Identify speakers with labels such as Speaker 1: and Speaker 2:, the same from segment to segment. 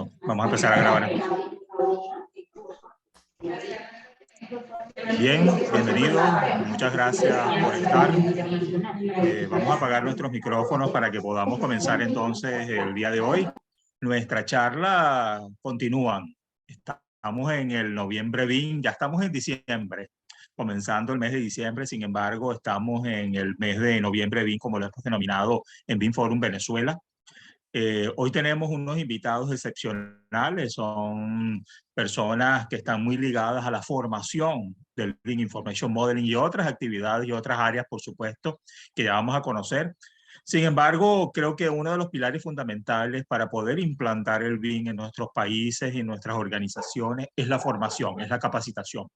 Speaker 1: Listo, vamos a empezar a grabar. Bien, bienvenidos, muchas gracias por estar. Vamos a apagar nuestros micrófonos para que podamos comenzar entonces el día de hoy. Nuestra charla continúa. Estamos en el Noviembre BIM, ya estamos en diciembre, comenzando el mes de diciembre. Sin embargo, estamos en el mes de Noviembre BIM, como lo hemos denominado en BIM Forum Venezuela. Hoy tenemos unos invitados excepcionales, son personas que están muy ligadas a la formación del BIM Information Modeling y otras actividades y otras áreas, por supuesto, que ya vamos a conocer. Sin embargo, creo que uno de los pilares fundamentales para poder implantar el BIM en nuestros países y en nuestras organizaciones es la formación, es la capacitación.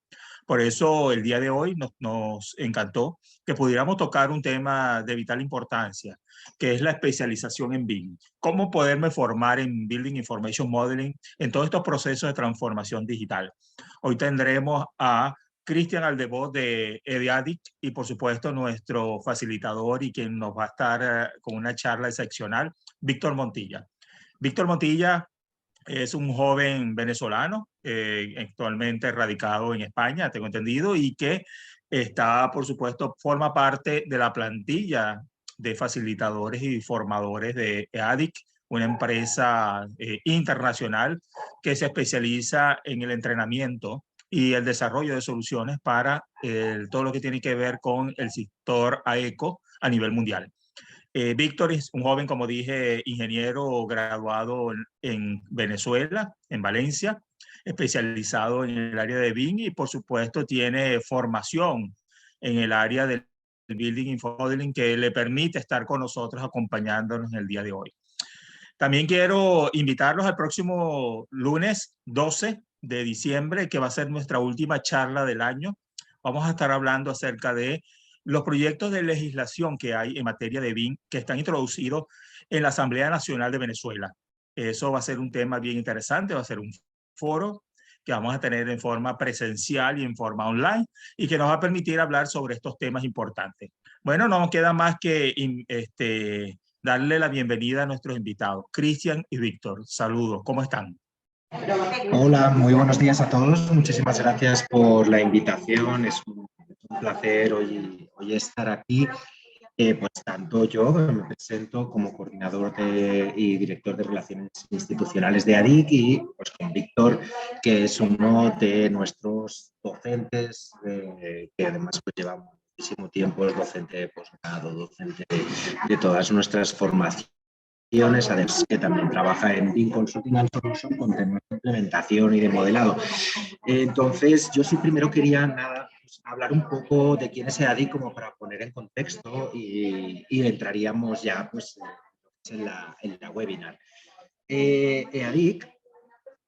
Speaker 1: Por eso el día de hoy nos encantó que pudiéramos tocar un tema de vital importancia, que es la especialización en BIM. ¿Cómo poderme formar en Building Information Modeling en todos estos procesos de transformación digital? Hoy tendremos a Cristian Aldebó de EDIADIC y por supuesto nuestro facilitador y quien nos va a estar con una charla excepcional, Víctor Montilla. Víctor Montilla es un joven venezolano, actualmente radicado en España, tengo entendido, y que está, por supuesto, forma parte de la plantilla de facilitadores y formadores de EADIC, una empresa internacional que se especializa en el entrenamiento y el desarrollo de soluciones para todo lo que tiene que ver con el sector AECO a nivel mundial. Víctor es un joven, como dije, ingeniero graduado en Venezuela, en Valencia, especializado en el área de BIM y por supuesto tiene formación en el área del Building Information Modeling que le permite estar con nosotros acompañándonos en el día de hoy. También quiero invitarlos al próximo lunes 12 de diciembre, que va a ser nuestra última charla del año. Vamos a estar hablando acerca de los proyectos de legislación que hay en materia de BIM que están introducidos en la Asamblea Nacional de Venezuela. Eso va a ser un tema bien interesante, va a ser un foro que vamos a tener en forma presencial y en forma online y que nos va a permitir hablar sobre estos temas importantes. Bueno, no nos queda más que darle la bienvenida a nuestros invitados, Cristian y Víctor. Saludos, ¿cómo están?
Speaker 2: Hola, muy buenos días a todos. Muchísimas gracias por la invitación. Es un placer hoy estar aquí. Pues tanto yo me presento como coordinador y director de Relaciones Institucionales de ADIC y pues con Víctor, que es uno de nuestros docentes, que además pues lleva muchísimo tiempo, es docente de posgrado, docente de todas nuestras formaciones. Además que también trabaja en BIM Consulting and Solution con temas de implementación y de modelado. Entonces, yo sí primero quería pues, hablar un poco de quién es EADIC como para poner en contexto y entraríamos ya pues, en la webinar. EADIC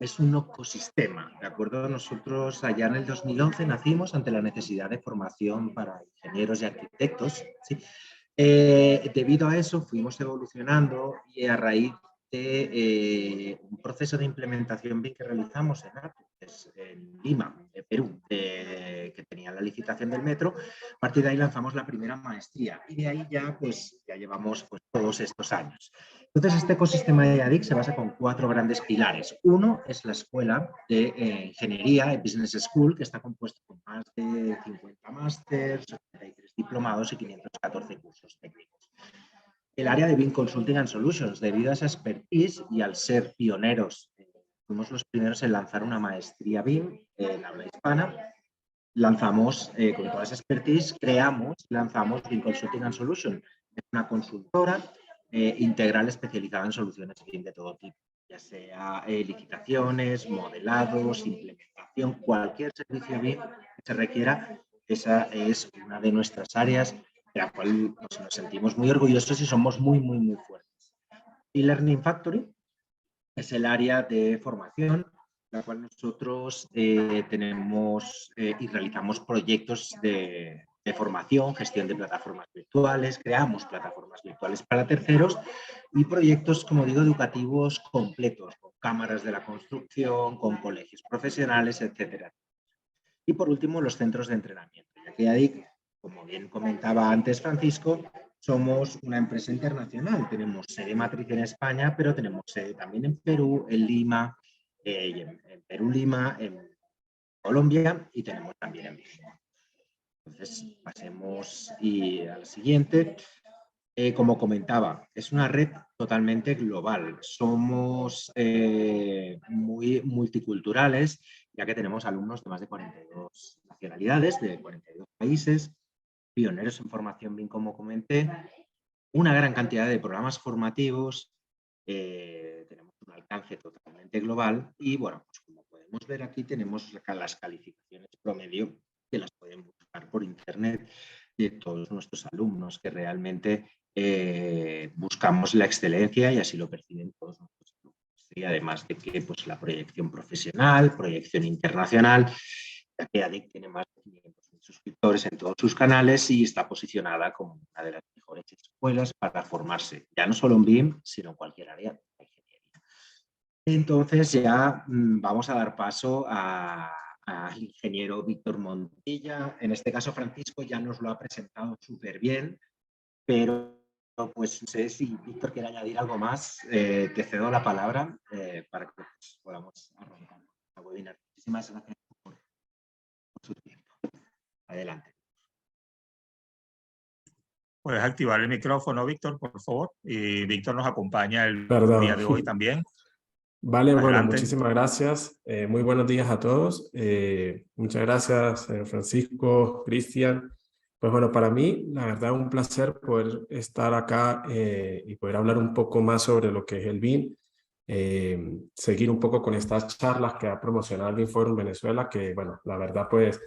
Speaker 2: es un ecosistema, ¿de acuerdo? Nosotros allá en el 2011 nacimos ante la necesidad de formación para ingenieros y arquitectos, ¿sí? Debido a eso fuimos evolucionando y a raíz de un proceso de implementación BIM que realizamos en Lima, Perú, que tenía la licitación del metro. A partir de ahí lanzamos la primera maestría y de ahí ya llevamos pues, todos estos años. Entonces, este ecosistema de EADIC se basa con 4 grandes pilares. Uno es la escuela de ingeniería, Business School, que está compuesto por más de 50 másters, 83 diplomados y 514 cursos técnicos. El área de BIM Consulting and Solutions, debido a esa expertise y al ser pioneros, fuimos los primeros en lanzar una maestría BIM en habla hispana. Lanzamos, con toda esa expertise, lanzamos BIM Consulting and Solutions, una consultora integral especializada en soluciones BIM de todo tipo, ya sea licitaciones, modelados, implementación, cualquier servicio BIM que se requiera. Esa es una de nuestras áreas de la cual nos sentimos muy orgullosos y somos muy fuertes. Y Learning Factory es el área de formación, en la cual nosotros tenemos y realizamos proyectos de formación, gestión de plataformas virtuales, creamos plataformas virtuales para terceros y proyectos, como digo, educativos completos, con cámaras de la construcción, con colegios profesionales, etcétera. Y por último, los centros de entrenamiento. Y aquí hay, como bien comentaba antes Francisco, somos una empresa internacional. Tenemos sede matriz en España, pero tenemos sede también en Perú, en Lima, en Perú, Lima, en Colombia y tenemos también en México. Entonces, pasemos a la siguiente. Como comentaba, es una red totalmente global. Somos muy multiculturales, ya que tenemos alumnos de más de 42 nacionalidades, de 42 países, pioneros en formación BIM, como comenté, una gran cantidad de programas formativos, tenemos un alcance totalmente global y, bueno, pues como podemos ver aquí, tenemos las calificaciones promedio que las pueden buscar por internet de todos nuestros alumnos, que realmente buscamos la excelencia y así lo perciben todos nuestros alumnos. Y además de que pues, la proyección profesional, proyección internacional, ya que ADIC tiene más de 500.000 suscriptores en todos sus canales y está posicionada como una de las mejores escuelas para formarse, ya no solo en BIM, sino en cualquier área de la ingeniería. Entonces ya vamos a dar paso al ingeniero Víctor Montilla. En este caso, Francisco ya nos lo ha presentado súper bien, pero pues no sé si Víctor quiere añadir algo más. Te cedo la palabra para que pues, podamos arrancar la webinar. Muchísimas gracias por su tiempo. Adelante.
Speaker 1: Puedes activar el micrófono, Víctor, por favor. Y Víctor nos acompaña el
Speaker 3: Perdón.
Speaker 1: día de hoy también.
Speaker 3: Vale,
Speaker 1: Adelante.
Speaker 3: bueno, muchísimas gracias. Muy buenos días a todos. Muchas gracias, Francisco, Cristian. Pues bueno, para mí, la verdad, un placer poder estar acá y poder hablar un poco más sobre lo que es el BIM. Seguir un poco con estas charlas que ha promocionado el BIM Forum Venezuela, que bueno, la verdad, pues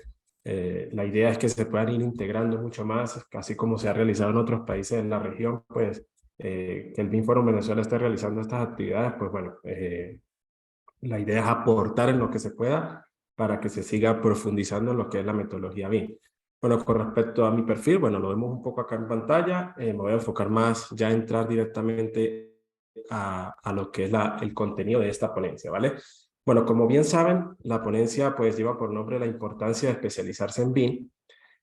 Speaker 3: la idea es que se puedan ir integrando mucho más, así como se ha realizado en otros países en la región, pues que el BIM Forum Venezuela esté realizando estas actividades, pues bueno, la idea es aportar en lo que se pueda para que se siga profundizando en lo que es la metodología BIM. Bueno, con respecto a mi perfil, bueno, lo vemos un poco acá en pantalla, me voy a enfocar más ya a entrar directamente a lo que es el contenido de esta ponencia, ¿vale? Bueno, como bien saben, la ponencia pues lleva por nombre la importancia de especializarse en BIM.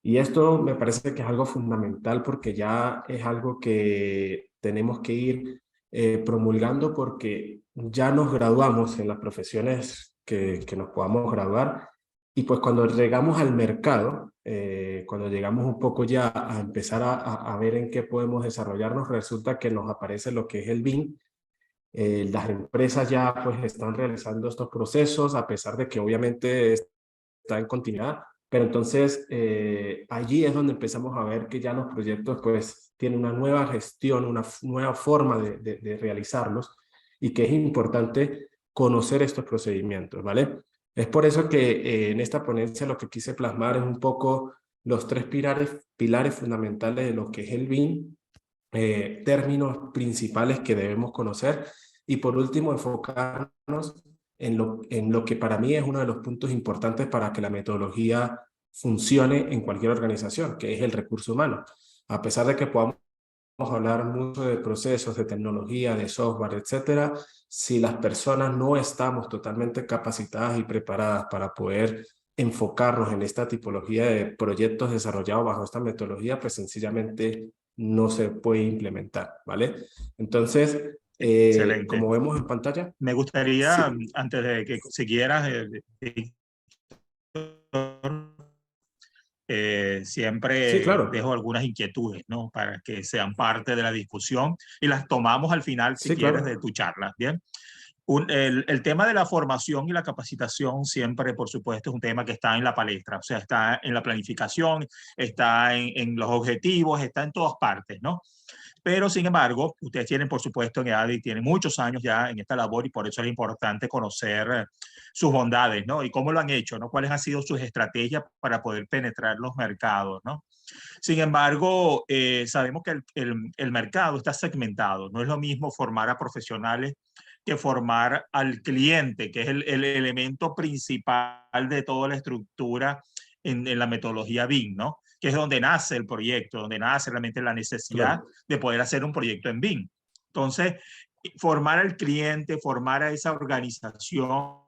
Speaker 3: Y esto me parece que es algo fundamental porque ya es algo que tenemos que ir promulgando porque ya nos graduamos en las profesiones que nos podamos graduar y pues cuando llegamos al mercado, cuando llegamos un poco ya a empezar a ver en qué podemos desarrollarnos, resulta que nos aparece lo que es el BIM. Las empresas ya pues están realizando estos procesos a pesar de que obviamente está en continuidad. Pero entonces allí es donde empezamos a ver que ya los proyectos pues tienen una nueva gestión, una nueva forma de realizarlos y que es importante conocer estos procedimientos, ¿vale? Es por eso que en esta ponencia lo que quise plasmar es un poco los tres pilares fundamentales de lo que es el BIM, términos principales que debemos conocer y por último enfocarnos en lo que para mí es uno de los puntos importantes para que la metodología funcione en cualquier organización, que es el recurso humano. A pesar de que podamos hablar mucho de procesos, de tecnología, de software, etcétera, si las personas no estamos totalmente capacitadas y preparadas para poder enfocarnos en esta tipología de proyectos desarrollados bajo esta metodología, pues sencillamente no se puede implementar, ¿vale? Entonces,
Speaker 1: Excelente.
Speaker 3: como vemos en pantalla.
Speaker 1: Me gustaría,
Speaker 3: sí.
Speaker 1: antes de que siguieras, siempre
Speaker 3: Sí, claro.
Speaker 1: dejo algunas inquietudes, ¿no? Para que sean parte de la discusión y las tomamos al final, si
Speaker 3: Sí,
Speaker 1: quieres,
Speaker 3: claro.
Speaker 1: de tu charla. Bien. El tema de la formación y la capacitación siempre, por supuesto, es un tema que está en la palestra, o sea, está en la planificación, está en los objetivos, está en todas partes, ¿no? Pero, sin embargo, ustedes tienen, por supuesto, en EADI, tienen muchos años ya en esta labor y por eso es importante conocer sus bondades, ¿no? Y cómo lo han hecho, ¿no? Cuáles han sido sus estrategias para poder penetrar los mercados, ¿no? Sin embargo, sabemos que el mercado está segmentado. No es lo mismo formar a profesionales que formar al cliente, que es el elemento principal de toda la estructura en la metodología BIM, ¿no? Que es donde nace el proyecto, donde nace realmente la necesidad de poder hacer un proyecto en BIM. Entonces, formar al cliente, formar a esa organización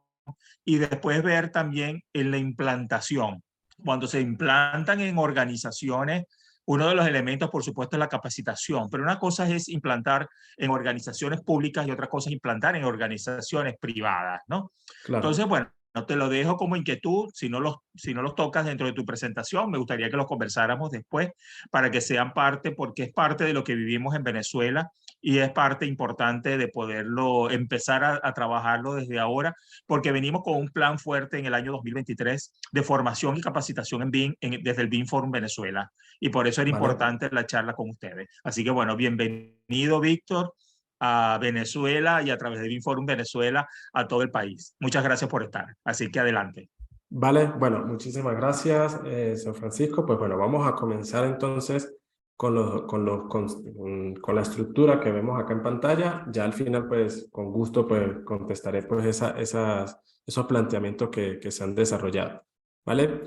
Speaker 1: y después ver también en la implantación. Cuando se implantan en organizaciones, Uno de los elementos, por supuesto, es la capacitación, pero una cosa es implantar en organizaciones públicas y otra cosa es implantar en organizaciones privadas, ¿no?
Speaker 3: Claro.
Speaker 1: Entonces, bueno, no te lo dejo como inquietud, si no los tocas dentro de tu presentación, me gustaría que los conversáramos después para que sean parte, porque es parte de lo que vivimos en Venezuela y es parte importante de poderlo empezar a trabajarlo desde ahora, porque venimos con un plan fuerte en el año 2023 de formación y capacitación en BIM, desde el BIM Forum Venezuela, y por eso era
Speaker 3: Vale.
Speaker 1: importante la charla con ustedes. Así que bueno, bienvenido, Víctor, a Venezuela y a través de BIM Forum Venezuela a todo el país. Muchas gracias por estar. Así que adelante.
Speaker 3: Vale, bueno, muchísimas gracias, San Francisco. Pues bueno, vamos a comenzar entonces con la estructura que vemos acá en pantalla. Ya al final, pues, con gusto, pues, contestaré, pues, esos planteamientos que se han desarrollado, ¿vale?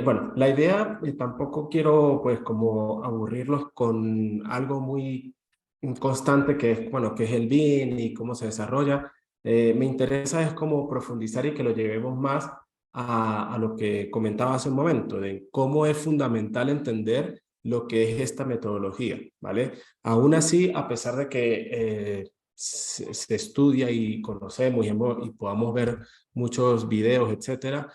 Speaker 3: Bueno, la idea, tampoco quiero, pues, como aburrirlos con algo muy constante que es, bueno, que es el BIM y cómo se desarrolla. Me interesa es como profundizar y que lo llevemos más a lo que comentaba hace un momento, de cómo es fundamental entender lo que es esta metodología, ¿vale? Aún así, a pesar de que se estudia y conocemos y podamos ver muchos videos, etcétera,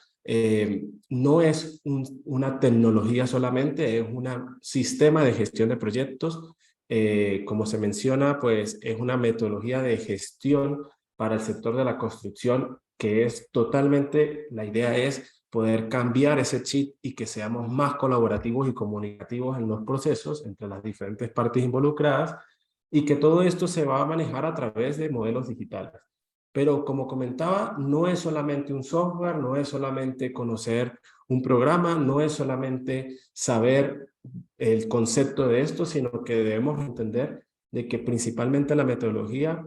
Speaker 3: no es una tecnología solamente, es un sistema de gestión de proyectos. Como se menciona, pues es una metodología de gestión para el sector de la construcción que es totalmente, la idea es poder cambiar ese chip y que seamos más colaborativos y comunicativos en los procesos entre las diferentes partes involucradas y que todo esto se va a manejar a través de modelos digitales. Pero como comentaba, no es solamente un software, no es solamente conocer un programa, no es solamente saber el concepto de esto, sino que debemos entender de que principalmente la metodología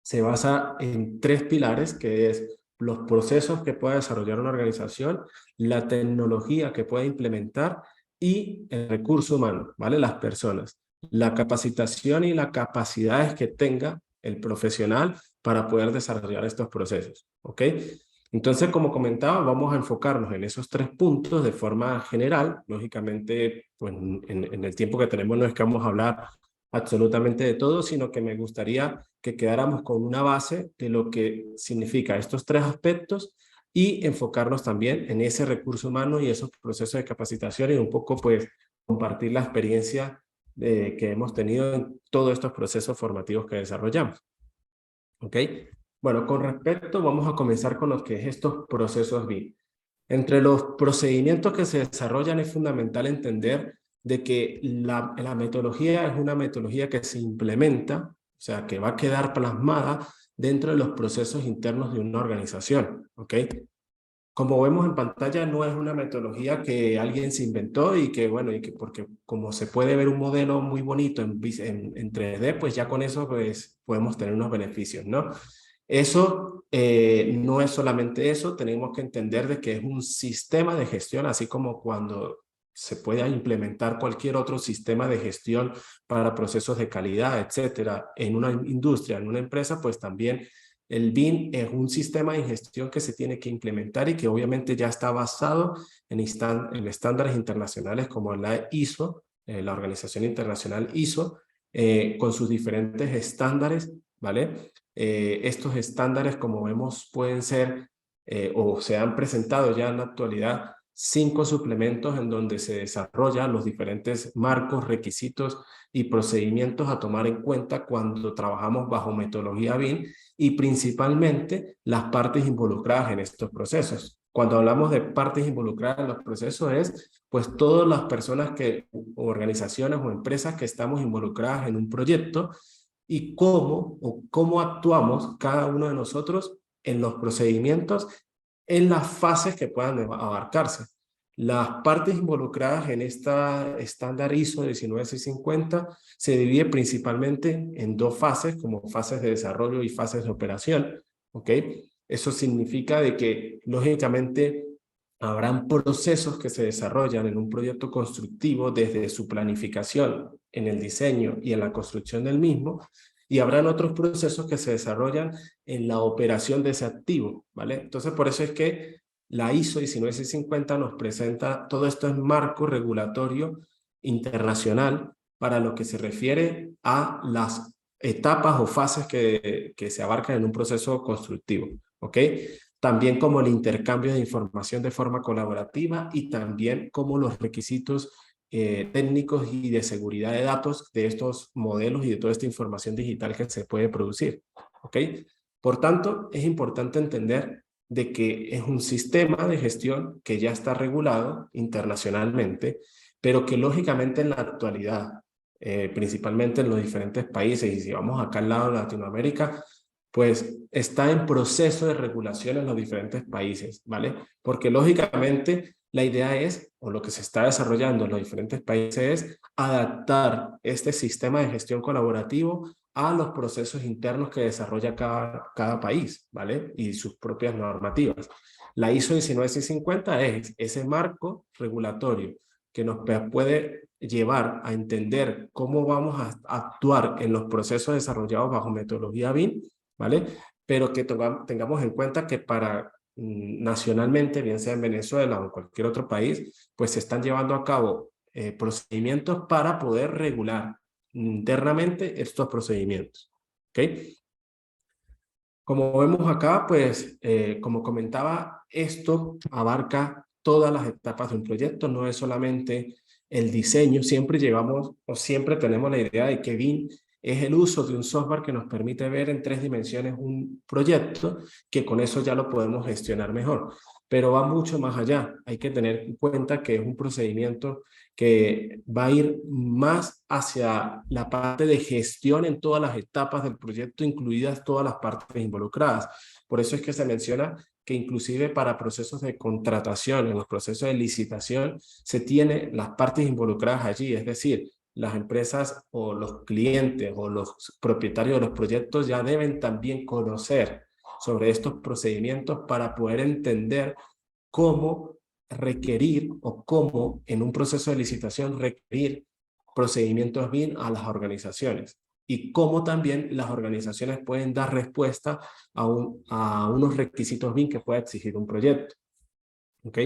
Speaker 3: se basa en 3 pilares, que es los procesos que pueda desarrollar una organización, la tecnología que pueda implementar y el recurso humano, ¿vale? Las personas, la capacitación y las capacidades que tenga el profesional para poder desarrollar estos procesos, ¿ok? Entonces, como comentaba, vamos a enfocarnos en esos 3 puntos de forma general. Lógicamente, pues en el tiempo que tenemos no es que vamos a hablar absolutamente de todo, sino que me gustaría que quedáramos con una base de lo que significa estos 3 aspectos y enfocarnos también en ese recurso humano y esos procesos de capacitación y un poco pues compartir la experiencia que hemos tenido en todos estos procesos formativos que desarrollamos. ¿Ok? Bueno, con respecto, vamos a comenzar con lo que es estos procesos BIM. Entre los procedimientos que se desarrollan es fundamental entender de que la metodología es una metodología que se implementa, o sea, que va a quedar plasmada dentro de los procesos internos de una organización, ¿ok? Como vemos en pantalla, no es una metodología que alguien se inventó y que, bueno, porque como se puede ver un modelo muy bonito en 3D, pues ya con eso pues, podemos tener unos beneficios, ¿no? Eso no es solamente eso, tenemos que entender de que es un sistema de gestión, así como cuando se pueda implementar cualquier otro sistema de gestión para procesos de calidad, etcétera, en una industria, en una empresa, pues también el BIM es un sistema de gestión que se tiene que implementar y que obviamente ya está basado en estándares internacionales como la ISO, la Organización Internacional ISO, con sus diferentes estándares, ¿vale? Estos estándares, como vemos, pueden ser o se han presentado ya en la actualidad 5 suplementos en donde se desarrollan los diferentes marcos, requisitos y procedimientos a tomar en cuenta cuando trabajamos bajo metodología BIM y principalmente las partes involucradas en estos procesos. Cuando hablamos de partes involucradas en los procesos es pues todas las personas o organizaciones o empresas que estamos involucradas en un proyecto y cómo actuamos cada uno de nosotros en los procedimientos en las fases que puedan abarcarse. Las partes involucradas en esta estándar ISO 19650 se divide principalmente en 2 fases, como fases de desarrollo y fases de operación, ¿ok? Eso significa de que, lógicamente, habrán procesos que se desarrollan en un proyecto constructivo desde su planificación, en el diseño y en la construcción del mismo, y habrán otros procesos que se desarrollan en la operación de ese activo, ¿vale? Entonces, por eso es que la ISO 19650 nos presenta todo esto en marco regulatorio internacional para lo que se refiere a las etapas o fases que se abarcan en un proceso constructivo, ¿ok? También como el intercambio de información de forma colaborativa y también como los requisitos técnicos y de seguridad de datos de estos modelos y de toda esta información digital que se puede producir, ¿ok? Por tanto, es importante entender de que es un sistema de gestión que ya está regulado internacionalmente, pero que lógicamente en la actualidad, principalmente en los diferentes países, y si vamos acá al lado de Latinoamérica, pues está en proceso de regulación en los diferentes países, ¿vale? Porque lógicamente la idea es, o lo que se está desarrollando en los diferentes países es adaptar este sistema de gestión colaborativo a los procesos internos que desarrolla cada país, ¿vale? Y sus propias normativas. La ISO 19650 es ese marco regulatorio que nos puede llevar a entender cómo vamos a actuar en los procesos desarrollados bajo metodología BIM, ¿vale? Pero que tengamos en cuenta que para nacionalmente, bien sea en Venezuela o en cualquier otro país, pues se están llevando a cabo procedimientos para poder regular internamente estos procedimientos, ¿ok? Como vemos acá, pues, como comentaba, esto abarca todas las etapas de un proyecto, no es solamente el diseño, siempre llevamos o siempre tenemos la idea de que BIM es el uso de un software que nos permite ver en 3 dimensiones un proyecto, que con eso ya lo podemos gestionar mejor. Pero va mucho más allá. Hay que tener en cuenta que es un procedimiento que va a ir más hacia la parte de gestión en todas las etapas del proyecto, incluidas todas las partes involucradas. Por eso es que se menciona que inclusive para procesos de contratación, en los procesos de licitación, se tienen las partes involucradas allí, es decir, las empresas o los clientes o los propietarios de los proyectos ya deben también conocer sobre estos procedimientos para poder entender cómo requerir o cómo en un proceso de licitación requerir procedimientos BIM a las organizaciones y cómo también las organizaciones pueden dar respuesta a unos requisitos BIM que pueda exigir un proyecto. ¿Ok?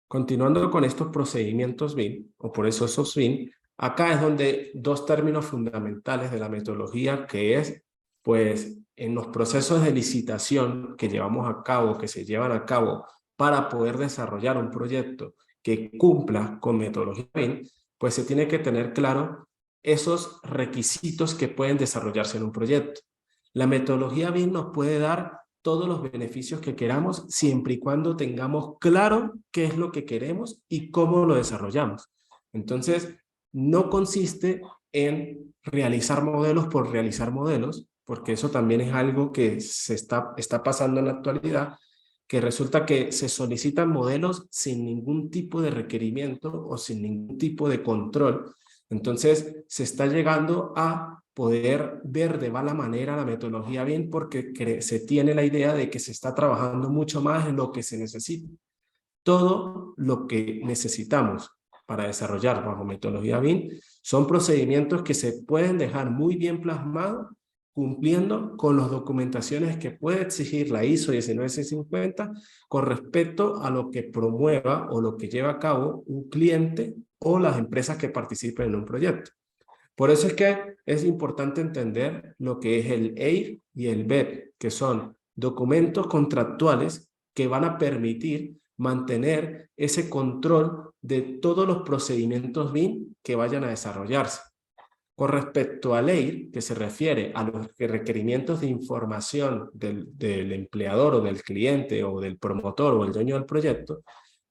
Speaker 3: Continuando con estos procedimientos BIM, o por eso esos BIM, acá es donde 2 términos fundamentales de la metodología, que es, pues, en los procesos de licitación que llevamos a cabo, que se llevan a cabo para poder desarrollar un proyecto que cumpla con metodología BIM, pues se tiene que tener claro esos requisitos que pueden desarrollarse en un proyecto. La metodología BIM nos puede dar todos los beneficios que queramos, siempre y cuando tengamos claro qué es lo que queremos y cómo lo desarrollamos. Entonces, no consiste en realizar modelos por realizar modelos, porque eso también es algo que está pasando en la actualidad, que resulta que se solicitan modelos sin ningún tipo de requerimiento o sin ningún tipo de control. Entonces, se está llegando a poder ver de mala manera la metodología BIM porque se tiene la idea de que se está trabajando mucho más en lo que se necesita. Todo lo que necesitamos para desarrollar bajo metodología BIM son procedimientos que se pueden dejar muy bien plasmados cumpliendo con las documentaciones que puede exigir la ISO 19650 con respecto a lo que promueva o lo que lleva a cabo un cliente o las empresas que participen en un proyecto. Por eso es que es importante entender lo que es el EIR y el BEP, que son documentos contractuales que van a permitir mantener ese control de todos los procedimientos BIM que vayan a desarrollarse. Con respecto al EIR, que se refiere a los requerimientos de información del empleador o del cliente o del promotor o el dueño del proyecto,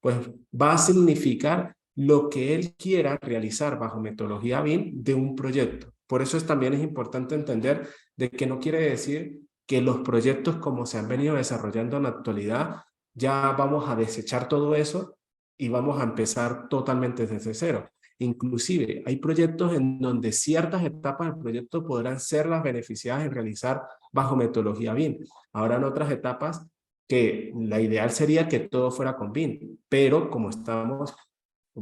Speaker 3: pues va a significar lo que él quiera realizar bajo metodología BIM de un proyecto. Por eso también es importante entender de que no quiere decir que los proyectos como se han venido desarrollando en la actualidad, ya vamos a desechar todo eso y vamos a empezar totalmente desde cero. Inclusive hay proyectos en donde ciertas etapas del proyecto podrán ser las beneficiadas en realizar bajo metodología BIM. Ahora en otras etapas que la ideal sería que todo fuera con BIM, pero como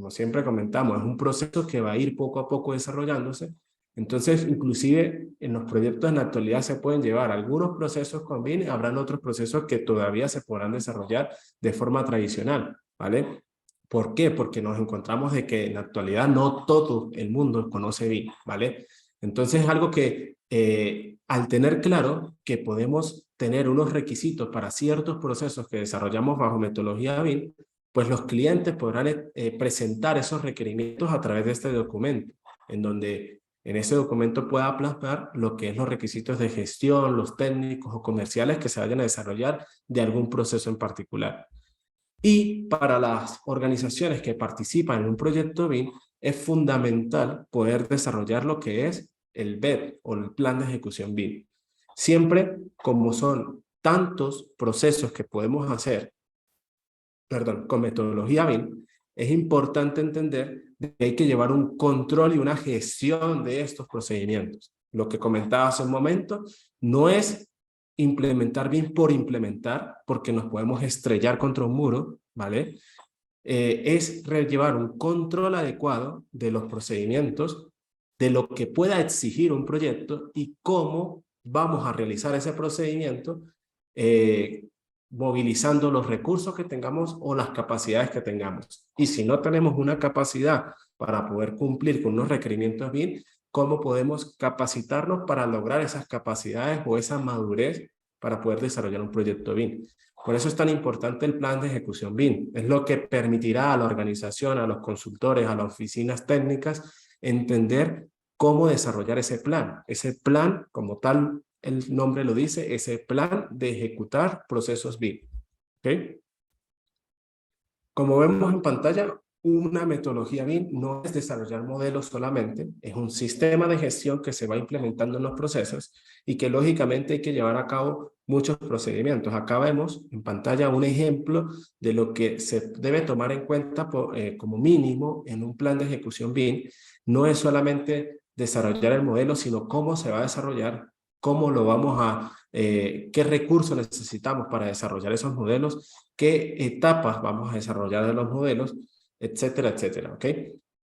Speaker 3: siempre comentamos, es un proceso que va a ir poco a poco desarrollándose. Entonces, inclusive en los proyectos en la actualidad se pueden llevar algunos procesos con BIM, habrán otros procesos que todavía se podrán desarrollar de forma tradicional, ¿vale? ¿Por qué? Porque nos encontramos de que en la actualidad no todo el mundo conoce BIM, ¿vale? Entonces es algo que al tener claro que podemos tener unos requisitos para ciertos procesos que desarrollamos bajo metodología BIM, pues los clientes podrán presentar esos requerimientos a través de este documento, en donde en ese documento pueda plasmar lo que es los requisitos de gestión, los técnicos o comerciales que se vayan a desarrollar de algún proceso en particular. Y para las organizaciones que participan en un proyecto BIM, es fundamental poder desarrollar lo que es el BEP o el plan de ejecución BIM. Siempre, como son tantos procesos que podemos hacer, con metodología BIM, es importante entender que hay que llevar un control y una gestión de estos procedimientos. Lo que comentaba hace un momento, no es implementar BIM por implementar, porque nos podemos estrellar contra un muro, ¿vale? Es llevar un control adecuado de los procedimientos, de lo que pueda exigir un proyecto y cómo vamos a realizar ese procedimiento, movilizando los recursos que tengamos o las capacidades que tengamos. Y si no tenemos una capacidad para poder cumplir con los requerimientos BIM, ¿cómo podemos capacitarnos para lograr esas capacidades o esa madurez para poder desarrollar un proyecto BIM? Por eso es tan importante el plan de ejecución BIM. Es lo que permitirá a la organización, a los consultores, a las oficinas técnicas, entender cómo desarrollar ese plan. Ese plan, como tal el nombre lo dice, ese plan de ejecutar procesos BIM. ¿Okay? Como vemos en pantalla, una metodología BIM no es desarrollar modelos solamente, es un sistema de gestión que se va implementando en los procesos y que lógicamente hay que llevar a cabo muchos procedimientos. Acá vemos en pantalla un ejemplo de lo que se debe tomar en cuenta como mínimo en un plan de ejecución BIM. No es solamente desarrollar el modelo, sino cómo se va a desarrollar, cómo lo vamos a, qué recursos necesitamos para desarrollar esos modelos, qué etapas vamos a desarrollar de los modelos, etcétera, etcétera, ¿ok?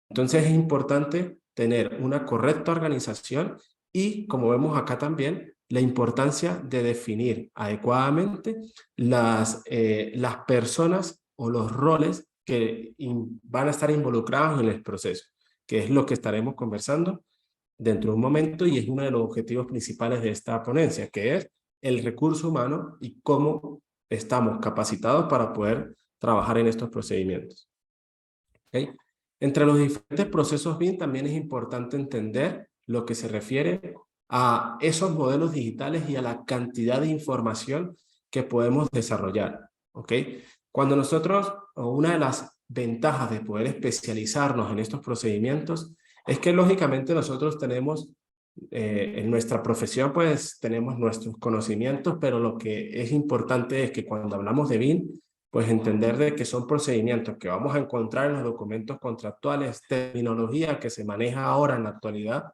Speaker 3: Entonces es importante tener una correcta organización y, como vemos acá también, la importancia de definir adecuadamente las personas o los roles que van a estar involucrados en el proceso, que es lo que estaremos conversando dentro de un momento y es uno de los objetivos principales de esta ponencia, que es el recurso humano y cómo estamos capacitados para poder trabajar en estos procedimientos. ¿Okay? Entre los diferentes procesos BIM también es importante entender lo que se refiere a esos modelos digitales y a la cantidad de información que podemos desarrollar. ¿Okay? Cuando nosotros, o una de las ventajas de poder especializarnos en estos procedimientos es que lógicamente nosotros tenemos, en nuestra profesión pues tenemos nuestros conocimientos, pero lo que es importante es que cuando hablamos de BIM, pues entender de que son procedimientos que vamos a encontrar en los documentos contractuales, terminología que se maneja ahora en la actualidad,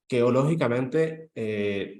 Speaker 3: que lógicamente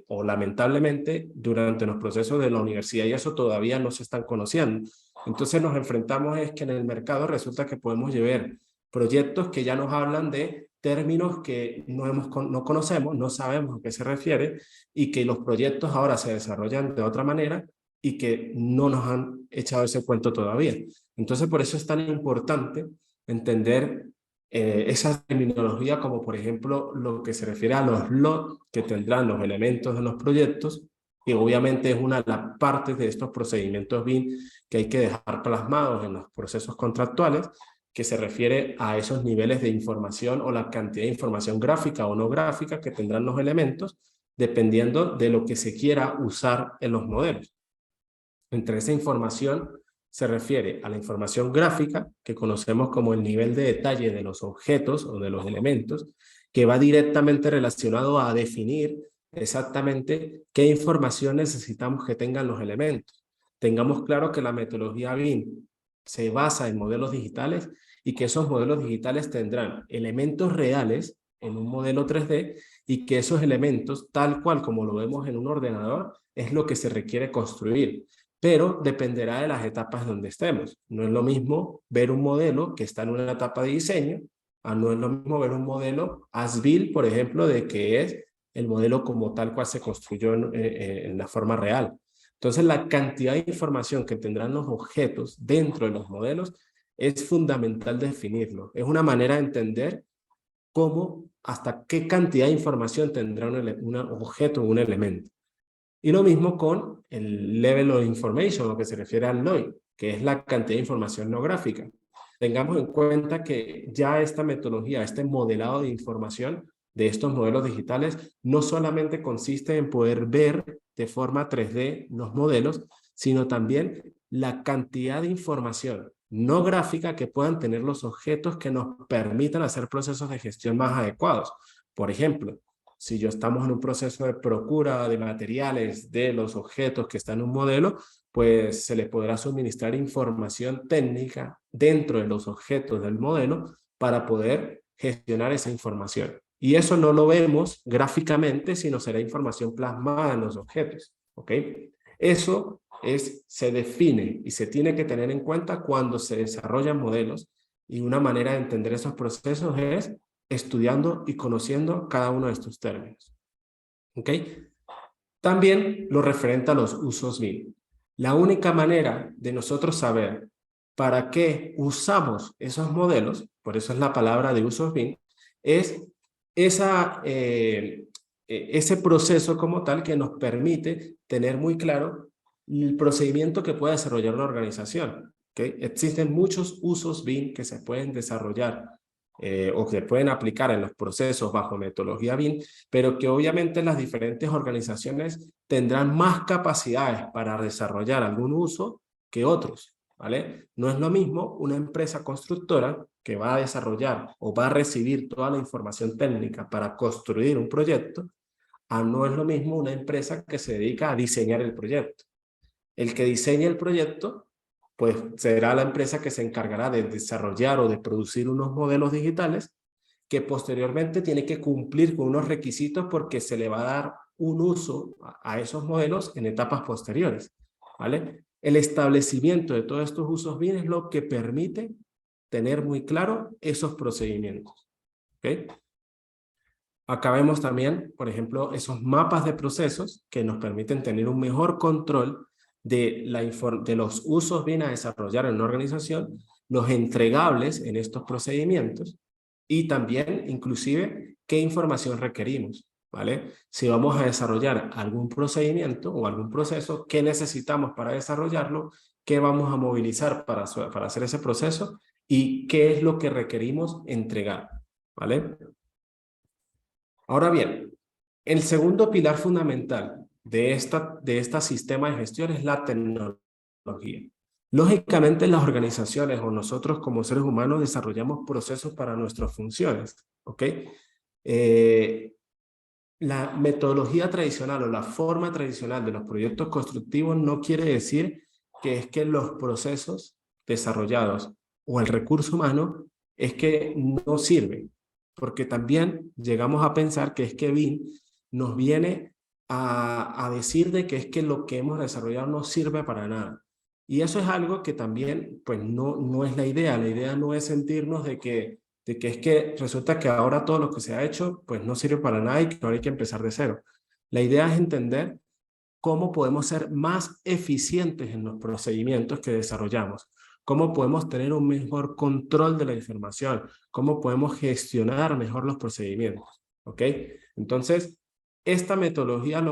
Speaker 3: o lamentablemente durante los procesos de la universidad y eso todavía no se están conociendo. Entonces nos enfrentamos es que en el mercado resulta que podemos llevar proyectos que ya nos hablan de términos que no conocemos, no sabemos a qué se refiere y que los proyectos ahora se desarrollan de otra manera y que no nos han echado ese cuento todavía. Entonces por eso es tan importante entender esa terminología como por ejemplo lo que se refiere a los lots que tendrán los elementos de los proyectos, que obviamente es una de las partes de estos procedimientos BIM que hay que dejar plasmados en los procesos contractuales, que se refiere a esos niveles de información o la cantidad de información gráfica o no gráfica que tendrán los elementos, dependiendo de lo que se quiera usar en los modelos. Entre esa información se refiere a la información gráfica, que conocemos como el nivel de detalle de los objetos o de los elementos, que va directamente relacionado a definir exactamente qué información necesitamos que tengan los elementos. Tengamos claro que la metodología BIM se basa en modelos digitales y que esos modelos digitales tendrán elementos reales en un modelo 3D y que esos elementos, tal cual como lo vemos en un ordenador, es lo que se requiere construir. Pero dependerá de las etapas donde estemos. No es lo mismo ver un modelo que está en una etapa de diseño, no es lo mismo ver un modelo as-built, por ejemplo, de que es el modelo como tal cual se construyó en la forma real. Entonces, la cantidad de información que tendrán los objetos dentro de los modelos es fundamental definirlo. Es una manera de entender cómo, hasta qué cantidad de información tendrá un objeto o un elemento. Y lo mismo con el Level of Information, lo que se refiere al LOI, que es la cantidad de información no gráfica. Tengamos en cuenta que ya esta metodología, este modelado de información de estos modelos digitales, no solamente consiste en poder ver de forma 3D los modelos, sino también la cantidad de información no gráfica que puedan tener los objetos que nos permitan hacer procesos de gestión más adecuados. Por ejemplo, si yo estamos en un proceso de procura de materiales de los objetos que están en un modelo, pues se les podrá suministrar información técnica dentro de los objetos del modelo para poder gestionar esa información. Y eso no lo vemos gráficamente, sino será información plasmada en los objetos. ¿Ok? Eso se define y se tiene que tener en cuenta cuando se desarrollan modelos, y una manera de entender esos procesos es estudiando y conociendo cada uno de estos términos. ¿Ok? También lo referente a los usos BIM. La única manera de nosotros saber para qué usamos esos modelos, por eso es la palabra de usos BIM, es ese proceso como tal que nos permite tener muy claro el procedimiento que puede desarrollar una organización. ¿Okay? Existen muchos usos BIM que se pueden desarrollar o que pueden aplicar en los procesos bajo metodología BIM, pero que obviamente las diferentes organizaciones tendrán más capacidades para desarrollar algún uso que otros, ¿vale? No es lo mismo una empresa constructora que va a desarrollar o va a recibir toda la información técnica para construir un proyecto, a no es lo mismo una empresa que se dedica a diseñar el proyecto. El que diseña el proyecto pues será la empresa que se encargará de desarrollar o de producir unos modelos digitales que posteriormente tiene que cumplir con unos requisitos porque se le va a dar un uso a esos modelos en etapas posteriores, ¿vale? El establecimiento de todos estos usos BIM es lo que permite tener muy claro esos procedimientos, ¿ok? Acá vemos también, por ejemplo, esos mapas de procesos que nos permiten tener un mejor control de los usos BIM a desarrollar en una organización, los entregables en estos procedimientos y también, inclusive, qué información requerimos, ¿vale? Si vamos a desarrollar algún procedimiento o algún proceso, ¿qué necesitamos para desarrollarlo? ¿Qué vamos a movilizar para hacer ese proceso? ¿Y qué es lo que requerimos entregar? ¿Vale? Ahora bien, el segundo pilar fundamental de esta sistema de gestión es la tecnología. Lógicamente, las organizaciones o nosotros como seres humanos desarrollamos procesos para nuestras funciones, ¿ok? La metodología tradicional o la forma tradicional de los proyectos constructivos no quiere decir que es que los procesos desarrollados o el recurso humano es que no sirven, porque también llegamos a pensar que es que BIM nos viene a decir de que es que lo que hemos desarrollado no sirve para nada. Y eso es algo que también pues no es la idea. La idea no es sentirnos de que es que resulta que ahora todo lo que se ha hecho pues no sirve para nada y que ahora hay que empezar de cero. La idea es entender cómo podemos ser más eficientes en los procedimientos que desarrollamos, cómo podemos tener un mejor control de la información, cómo podemos gestionar mejor los procedimientos, ¿ok? Entonces, esta metodología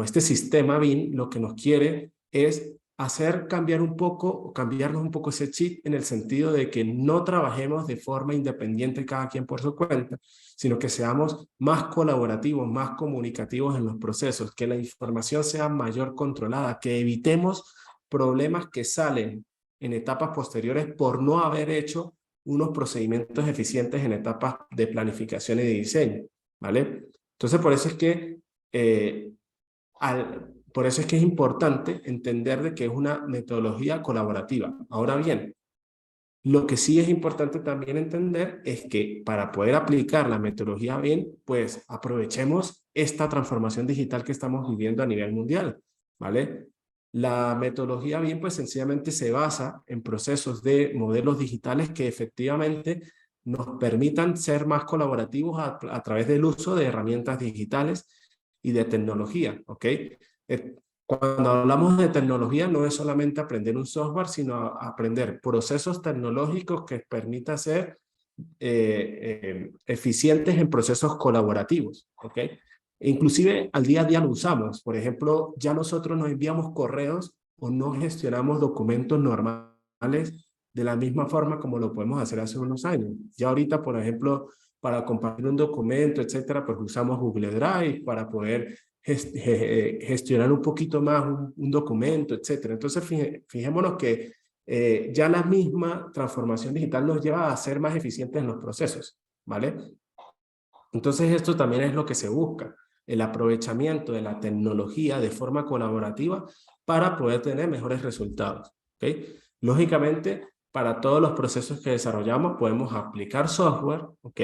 Speaker 3: este sistema BIM lo que nos quiere es hacer cambiarnos un poco ese chip en el sentido de que no trabajemos de forma independiente cada quien por su cuenta, sino que seamos más colaborativos, más comunicativos en los procesos, que la información sea mayor controlada, que evitemos problemas que salen en etapas posteriores por no haber hecho unos procedimientos eficientes en etapas de planificación y de diseño, ¿vale? Entonces, por eso es que es importante entender de que es una metodología colaborativa. Ahora bien, lo que sí es importante también entender es que para poder aplicar la metodología BIM, pues aprovechemos esta transformación digital que estamos viviendo a nivel mundial, ¿vale? La metodología BIM pues sencillamente se basa en procesos de modelos digitales que efectivamente nos permitan ser más colaborativos a través del uso de herramientas digitales y de tecnología, ¿ok? Cuando hablamos de tecnología, no es solamente aprender un software, sino aprender procesos tecnológicos que permitan ser eficientes en procesos colaborativos, ¿ok? Inclusive al día a día lo usamos. Por ejemplo, ya nosotros nos enviamos correos o no gestionamos documentos normales de la misma forma como lo podemos hacer hace unos años. Ya ahorita, por ejemplo, para compartir un documento, etcétera, pues usamos Google Drive para poder gestionar un poquito más un documento, etcétera. Entonces, fijémonos que ya la misma transformación digital nos lleva a ser más eficientes en los procesos, ¿vale? Entonces, esto también es lo que se busca, el aprovechamiento de la tecnología de forma colaborativa para poder tener mejores resultados, ¿ok? Lógicamente, para todos los procesos que desarrollamos podemos aplicar software, ¿ok?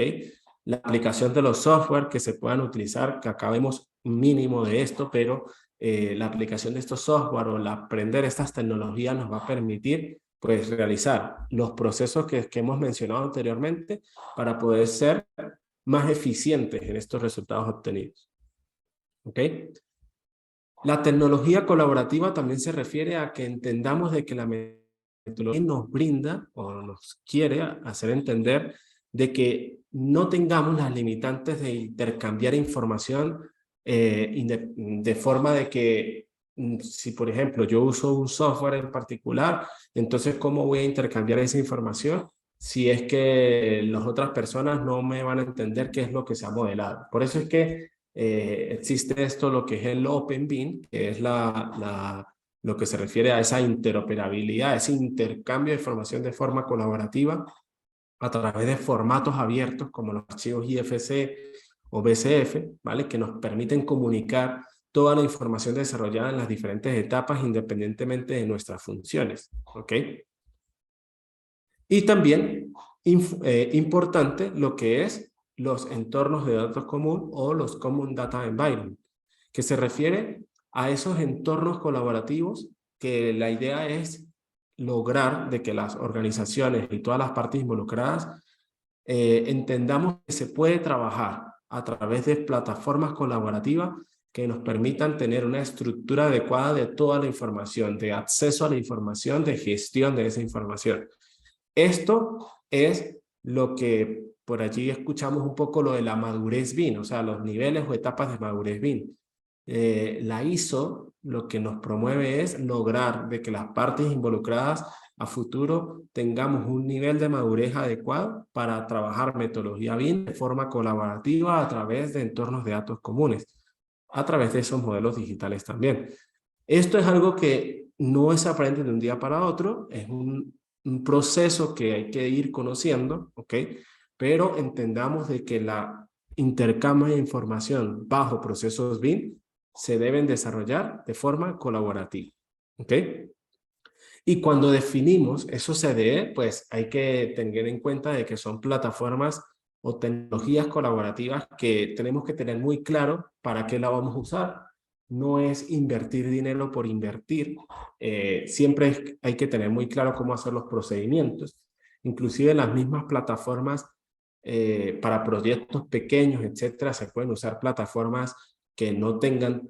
Speaker 3: La aplicación de los software que se puedan utilizar, que acá vemos un mínimo de esto, pero la aplicación de estos software o aprender estas tecnologías nos va a permitir pues realizar los procesos que hemos mencionado anteriormente para poder ser más eficientes en estos resultados obtenidos. ¿Ok? La tecnología colaborativa también se refiere a que entendamos de que la metodología nos brinda o nos quiere hacer entender de que no tengamos las limitantes de intercambiar información de forma de que si por ejemplo yo uso un software en particular, entonces ¿cómo voy a intercambiar esa información si es que las otras personas no me van a entender qué es lo que se ha modelado? Por eso es que existe esto, lo que es el Open BIM, que es lo que se refiere a esa interoperabilidad, ese intercambio de información de forma colaborativa a través de formatos abiertos como los archivos IFC o BCF, ¿vale? Que nos permiten comunicar toda la información desarrollada en las diferentes etapas independientemente de nuestras funciones, ¿ok? Y también importante lo que es los entornos de datos común o los Common Data Environment, que se refiere a esos entornos colaborativos que la idea es lograr de que las organizaciones y todas las partes involucradas entendamos que se puede trabajar a través de plataformas colaborativas que nos permitan tener una estructura adecuada de toda la información, de acceso a la información, de gestión de esa información. Esto es lo que por allí escuchamos un poco lo de la madurez BIM, o sea, los niveles o etapas de madurez BIM. La ISO lo que nos promueve es lograr de que las partes involucradas a futuro tengamos un nivel de madurez adecuado para trabajar metodología BIM de forma colaborativa a través de entornos de datos comunes, a través de esos modelos digitales también. Esto es algo que no es aprende de un día para otro, es un proceso que hay que ir conociendo, ¿ok? Pero entendamos de que la intercambio de información bajo procesos BIM se deben desarrollar de forma colaborativa, ¿ok? Y cuando definimos esos CDE, pues hay que tener en cuenta de que son plataformas o tecnologías colaborativas que tenemos que tener muy claro para qué la vamos a usar. No es invertir dinero por invertir. Siempre hay que tener muy claro cómo hacer los procedimientos. Inclusive las mismas plataformas para proyectos pequeños, etcétera, se pueden usar plataformas que no tengan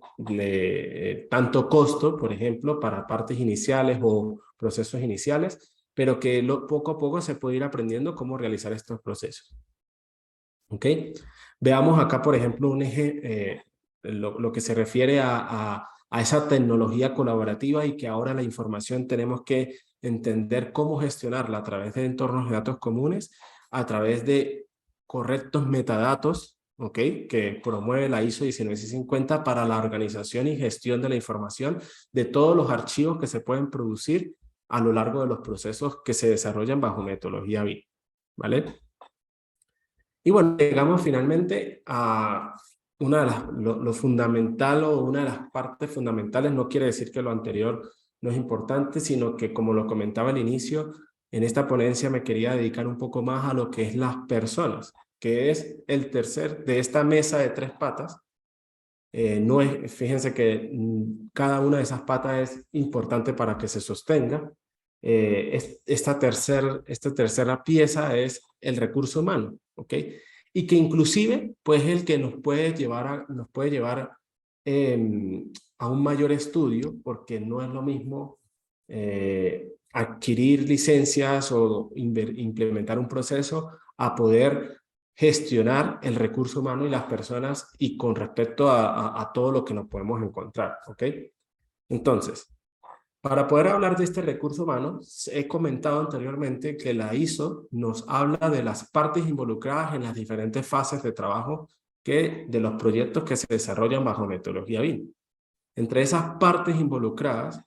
Speaker 3: tanto costo, por ejemplo, para partes iniciales o procesos iniciales, pero que poco a poco se puede ir aprendiendo cómo realizar estos procesos. ¿Ok? Veamos acá, por ejemplo, un eje, lo que se refiere a esa tecnología colaborativa y que ahora la información tenemos que entender cómo gestionarla a través de entornos de datos comunes, a través de correctos metadatos, ¿ok? Que promueve la ISO 19650 para la organización y gestión de la información de todos los archivos que se pueden producir a lo largo de los procesos que se desarrollan bajo metodología BIM, ¿vale? Y bueno, llegamos finalmente a una de lo fundamental o una de las partes fundamentales. No quiere decir que lo anterior no es importante, sino que como lo comentaba al inicio, en esta ponencia me quería dedicar un poco más a lo que es las personas, que es el tercer de esta mesa de tres patas. No es, fíjense que cada una de esas patas es importante para que se sostenga. Esta tercera pieza es el recurso humano, ¿ok? Y que inclusive pues el que nos puede llevar a un mayor estudio, porque no es lo mismo adquirir licencias o implementar un proceso a poder gestionar el recurso humano y las personas y con respecto a todo lo que nos podemos encontrar, ¿ok? Entonces, para poder hablar de este recurso humano, he comentado anteriormente que la ISO nos habla de las partes involucradas en las diferentes fases de trabajo de los proyectos que se desarrollan bajo metodología BIM. Entre esas partes involucradas,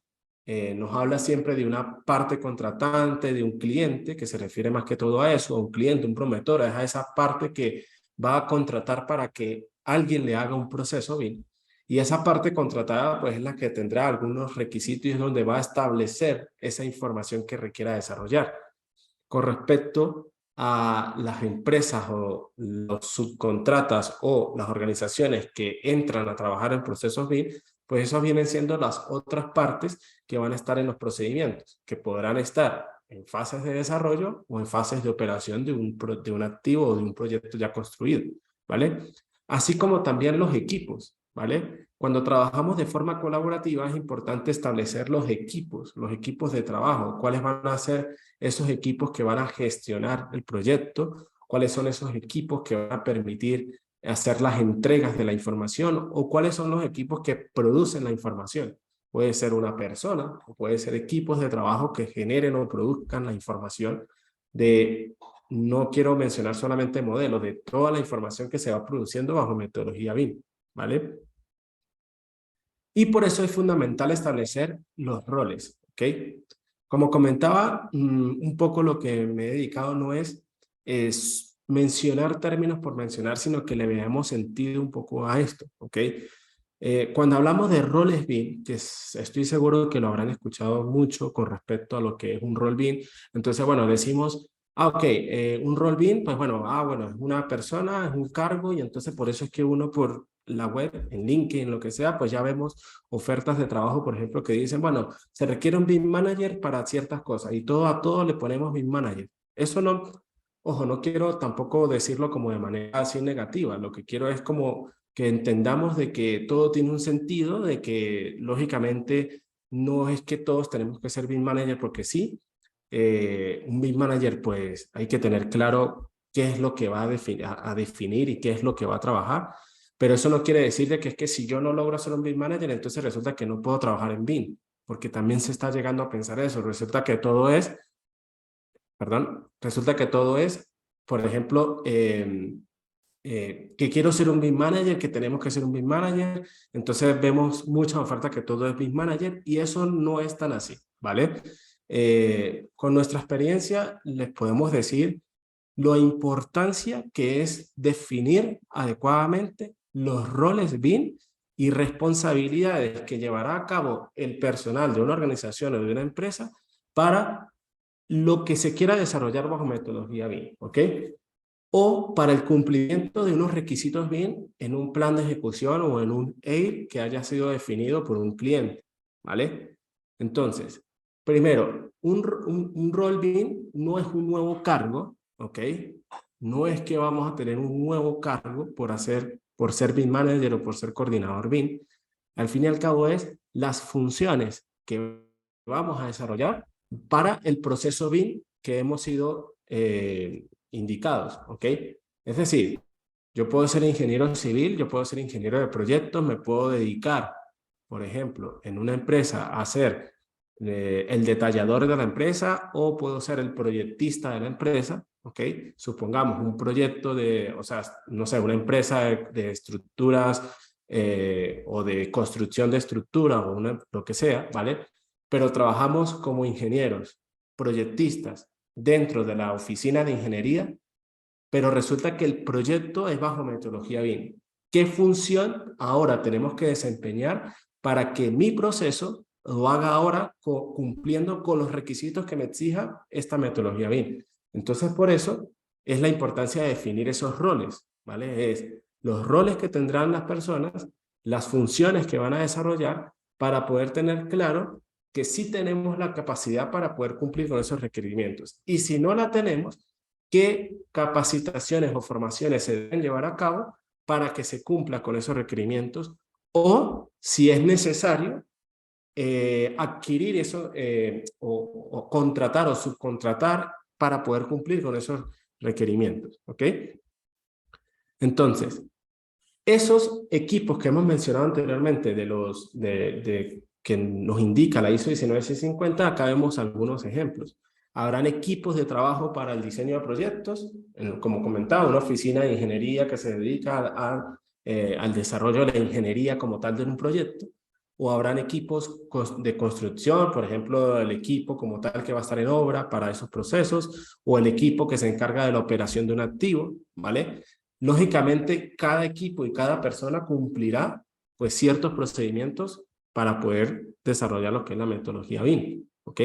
Speaker 3: nos habla siempre de una parte contratante, de un cliente, que se refiere más que todo a eso, a un cliente, un promotor, es a esa parte que va a contratar para que alguien le haga un proceso BIM. Y esa parte contratada pues es la que tendrá algunos requisitos y es donde va a establecer esa información que requiera desarrollar. Con respecto a las empresas o los subcontratas o las organizaciones que entran a trabajar en procesos BIM, pues esos vienen siendo las otras partes que van a estar en los procedimientos, que podrán estar en fases de desarrollo o en fases de operación de un activo o de un proyecto ya construido, ¿vale? Así como también los equipos, ¿vale? Cuando trabajamos de forma colaborativa es importante establecer los equipos de trabajo, cuáles van a ser esos equipos que van a gestionar el proyecto, cuáles son esos equipos que van a permitir hacer las entregas de la información o cuáles son los equipos que producen la información. Puede ser una persona o puede ser equipos de trabajo que generen o produzcan la información de, no quiero mencionar solamente modelos, de toda la información que se va produciendo bajo metodología BIM, ¿vale? Y por eso es fundamental establecer los roles, ¿ok? Como comentaba, un poco lo que me he dedicado no es mencionar términos por mencionar, sino que le veamos sentido un poco a esto, ¿ok? Cuando hablamos de roles BIM, que estoy seguro que lo habrán escuchado mucho con respecto a lo que es un rol BIM, entonces, bueno, decimos, ok, un rol BIM, pues bueno, es una persona, es un cargo, y entonces por eso es que uno por la web, en LinkedIn, lo que sea, pues ya vemos ofertas de trabajo, por ejemplo, que dicen, bueno, se requiere un BIM manager para ciertas cosas, y a todo le ponemos BIM manager. Eso no, ojo, no quiero tampoco decirlo como de manera así negativa, lo que quiero es como que entendamos de que todo tiene un sentido, de que lógicamente no es que todos tenemos que ser BIM manager porque sí. Un BIM manager pues hay que tener claro qué es lo que va a definir y qué es lo que va a trabajar, pero eso no quiere decir de que es que si yo no logro ser un BIM manager, entonces resulta que no puedo trabajar en BIM, porque también se está llegando a pensar eso. Resulta que todo es, por ejemplo, que quiero ser un BIM manager, que tenemos que ser un BIM manager, entonces vemos muchas ofertas que todo es BIM manager y eso no es tan así, ¿vale? Con nuestra experiencia les podemos decir la importancia que es definir adecuadamente los roles BIM y responsabilidades que llevará a cabo el personal de una organización o de una empresa para lo que se quiera desarrollar bajo metodología BIM, ¿ok? O para el cumplimiento de unos requisitos BIM en un plan de ejecución o en un EIR que haya sido definido por un cliente, ¿vale? Entonces, primero, un rol BIM no es un nuevo cargo, ¿ok? No es que vamos a tener un nuevo cargo por ser BIM manager o por ser coordinador BIM. Al fin y al cabo es las funciones que vamos a desarrollar para el proceso BIM que hemos sido indicados, ¿ok? Es decir, yo puedo ser ingeniero civil, yo puedo ser ingeniero de proyectos, me puedo dedicar, por ejemplo, en una empresa a ser el detallador de la empresa o puedo ser el proyectista de la empresa, ¿ok? Supongamos un proyecto no sé, una empresa de estructuras o de construcción de estructuras o lo que sea, ¿vale? Pero trabajamos como ingenieros, proyectistas, dentro de la oficina de ingeniería, pero resulta que el proyecto es bajo metodología BIM. ¿Qué función ahora tenemos que desempeñar para que mi proceso lo haga ahora cumpliendo con los requisitos que me exija esta metodología BIM? Entonces, por eso es la importancia de definir esos roles, ¿vale? Es los roles que tendrán las personas, las funciones que van a desarrollar para poder tener claro que sí tenemos la capacidad para poder cumplir con esos requerimientos. Y si no la tenemos, ¿qué capacitaciones o formaciones se deben llevar a cabo para que se cumpla con esos requerimientos? O si es necesario, adquirir eso o contratar o subcontratar para poder cumplir con esos requerimientos, ¿ok? Entonces, esos equipos que hemos mencionado anteriormente que nos indica la ISO 19650, acá vemos algunos ejemplos. Habrán equipos de trabajo para el diseño de proyectos, como comentaba, una oficina de ingeniería que se dedica al desarrollo de la ingeniería como tal de un proyecto, o habrán equipos de construcción, por ejemplo, el equipo como tal que va a estar en obra para esos procesos, o el equipo que se encarga de la operación de un activo, ¿vale? Lógicamente, cada equipo y cada persona cumplirá pues ciertos procedimientos para poder desarrollar lo que es la metodología BIM, ¿ok?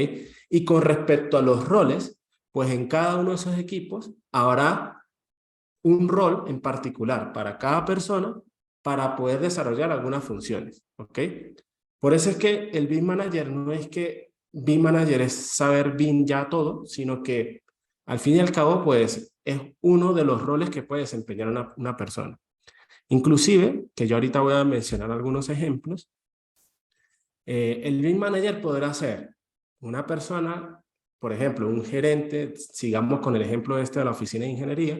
Speaker 3: Y con respecto a los roles, pues en cada uno de esos equipos habrá un rol en particular para cada persona para poder desarrollar algunas funciones, ¿ok? Por eso es que el BIM Manager no es que BIM Manager es saber BIM ya todo, sino que al fin y al cabo, pues es uno de los roles que puede desempeñar una persona. Inclusive, que yo ahorita voy a mencionar algunos ejemplos, el BIM Manager podrá ser una persona, por ejemplo, un gerente, sigamos con el ejemplo de la oficina de ingeniería,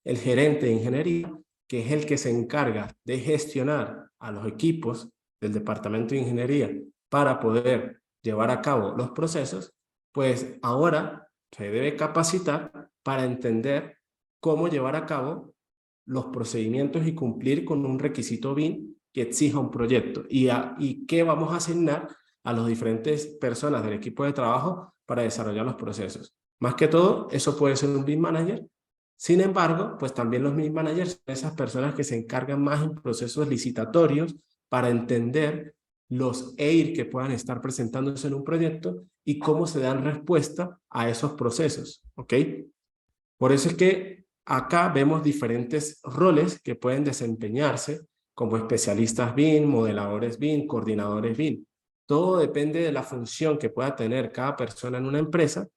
Speaker 3: el gerente de ingeniería, que es el que se encarga de gestionar a los equipos del departamento de ingeniería para poder llevar a cabo los procesos, pues ahora se debe capacitar para entender cómo llevar a cabo los procedimientos y cumplir con un requisito BIM que exija un proyecto y qué vamos a asignar a las diferentes personas del equipo de trabajo para desarrollar los procesos. Más que todo, eso puede ser un BIM Manager. Sin embargo, pues también los BIM Managers son esas personas que se encargan más en procesos licitatorios para entender los EIR que puedan estar presentándose en un proyecto y cómo se dan respuesta a esos procesos, ¿ok? Por eso es que acá vemos diferentes roles que pueden desempeñarse como especialistas BIM, modeladores BIM, coordinadores BIM. Todo depende de la función que pueda tener cada persona en una empresa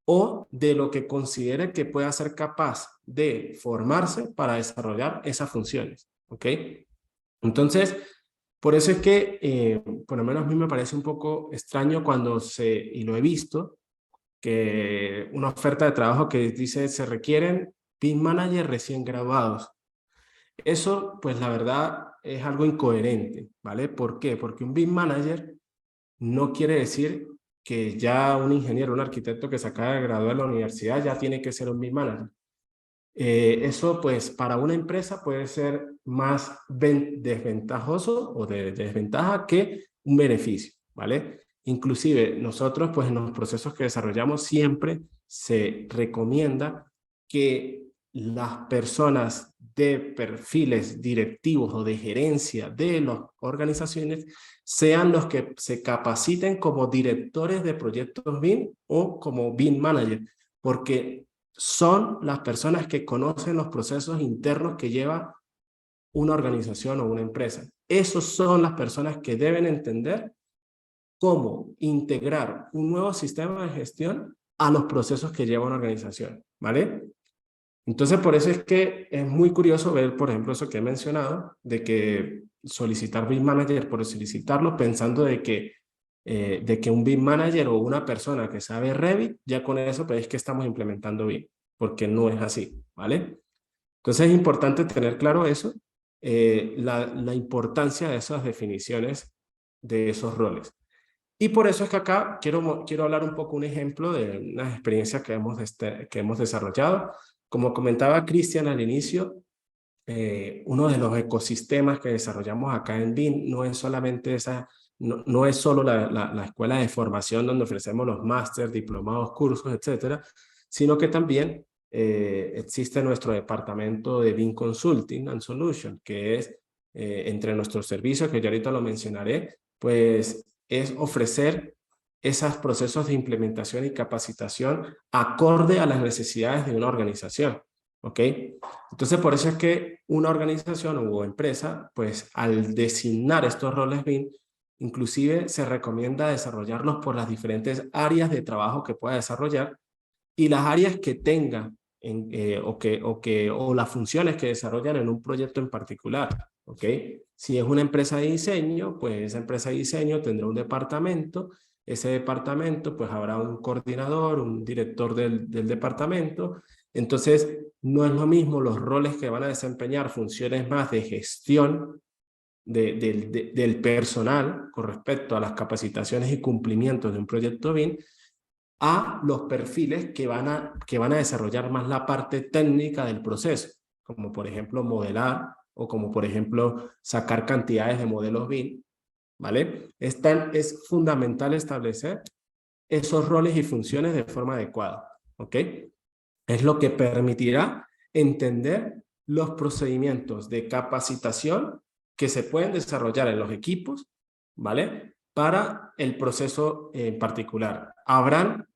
Speaker 3: o de lo que considere que pueda ser capaz de formarse para desarrollar esas funciones, ¿ok? Entonces, por eso es que, por lo menos a mí me parece un poco extraño y lo he visto, que una oferta de trabajo que dice se requieren BIM Manager recién graduados. Eso, pues la verdad, es algo incoherente, ¿vale? ¿Por qué? Porque un BIM Manager no quiere decir que ya un ingeniero, un arquitecto que se acaba de graduar de la universidad ya tiene que ser un BIM Manager. Eso, pues, para una empresa puede ser más desventajoso o de desventaja que un beneficio, ¿vale? Inclusive nosotros, pues, en los procesos que desarrollamos siempre se recomienda que las personas de perfiles directivos o de gerencia de las organizaciones sean los que se capaciten como directores de proyectos BIM o como BIM Manager, porque son las personas que conocen los procesos internos que lleva una organización o una empresa. Esos son las personas que deben entender cómo integrar un nuevo sistema de gestión a los procesos que lleva una organización, ¿vale? Entonces, por eso es que es muy curioso ver, por ejemplo, eso que he mencionado, de que solicitar BIM Manager por solicitarlo pensando de que un BIM Manager o una persona que sabe Revit, ya con eso pues es que estamos implementando BIM, porque no es así, ¿vale? Entonces es importante tener claro eso, la importancia de esas definiciones de esos roles. Y por eso es que acá quiero hablar un poco un ejemplo de unas experiencias que hemos desarrollado. Como comentaba Cristian al inicio, uno de los ecosistemas que desarrollamos acá en BIM no es solamente no es solo la escuela de formación donde ofrecemos los máster, diplomados, cursos, etcétera, sino que también existe nuestro departamento de BIM Consulting and Solution, que es entre nuestros servicios, que yo ahorita lo mencionaré, pues es ofrecer esos procesos de implementación y capacitación acorde a las necesidades de una organización, ¿ok? Entonces, por eso es que una organización o empresa, pues al designar estos roles BIM, inclusive se recomienda desarrollarlos por las diferentes áreas de trabajo que pueda desarrollar y las áreas que tenga o las funciones que desarrollan en un proyecto en particular, ¿ok? Si es una empresa de diseño, pues esa empresa de diseño tendrá un departamento. Ese departamento, pues habrá un coordinador, un director del departamento. Entonces, no es lo mismo los roles que van a desempeñar funciones más de gestión del personal con respecto a las capacitaciones y cumplimientos de un proyecto BIM, a los perfiles que van a desarrollar más la parte técnica del proceso, como por ejemplo modelar o como por ejemplo sacar cantidades de modelos BIM, ¿vale? Es fundamental establecer esos roles y funciones de forma adecuada, ¿ok? Es lo que permitirá entender los procedimientos de capacitación que se pueden desarrollar en los equipos, ¿vale? Para el proceso en particular. Habrán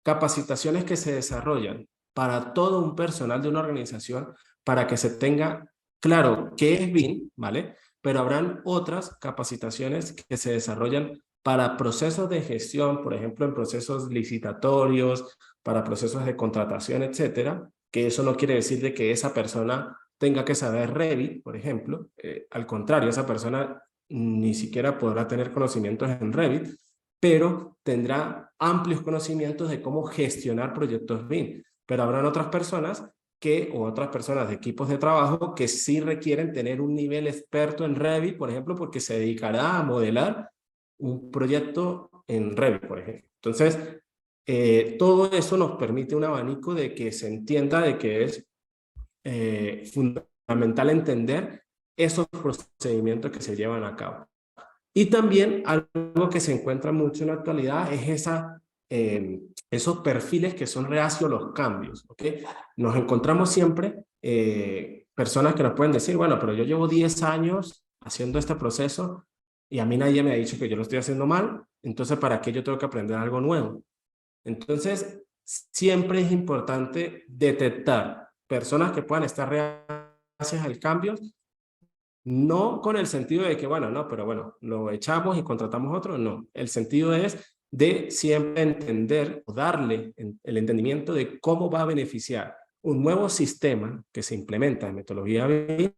Speaker 3: capacitaciones que se desarrollan para todo un personal de una organización para que se tenga claro qué es BIM, ¿vale? Pero habrán otras capacitaciones que se desarrollan para procesos de gestión, por ejemplo, en procesos licitatorios, para procesos de contratación, etcétera, que eso no quiere decir de que esa persona tenga que saber Revit, por ejemplo. Al contrario, esa persona ni siquiera podrá tener conocimientos en Revit, pero tendrá amplios conocimientos de cómo gestionar proyectos BIM. Pero habrán otras personas o otras personas de equipos de trabajo que sí requieren tener un nivel experto en Revit, por ejemplo, porque se dedicará a modelar un proyecto en Revit, por ejemplo. Entonces, todo eso nos permite un abanico de que se entienda de que es fundamental entender esos procedimientos que se llevan a cabo. Y también algo que se encuentra mucho en la actualidad es esos perfiles que son reacios a los cambios, ¿ok? Nos encontramos siempre personas que nos pueden decir, bueno, pero yo llevo 10 años haciendo este proceso y a mí nadie me ha dicho que yo lo estoy haciendo mal, entonces ¿para qué yo tengo que aprender algo nuevo? Entonces, siempre es importante detectar personas que puedan estar reacias al cambio, no con el sentido de que, bueno, no, pero bueno, lo echamos y contratamos otro, no. El sentido es de siempre entender o darle el entendimiento de cómo va a beneficiar un nuevo sistema que se implementa en metodología BIM,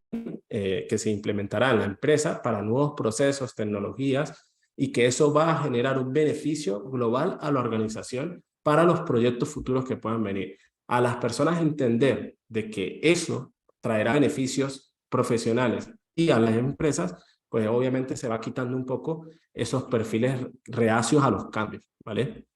Speaker 3: que se implementará en la empresa para nuevos procesos, tecnologías, y que eso va a generar un beneficio global a la organización para los proyectos futuros que puedan venir. A las personas entender de que eso traerá beneficios profesionales y a las empresas, pues obviamente se va quitando un poco esos perfiles reacios a los cambios, ¿vale?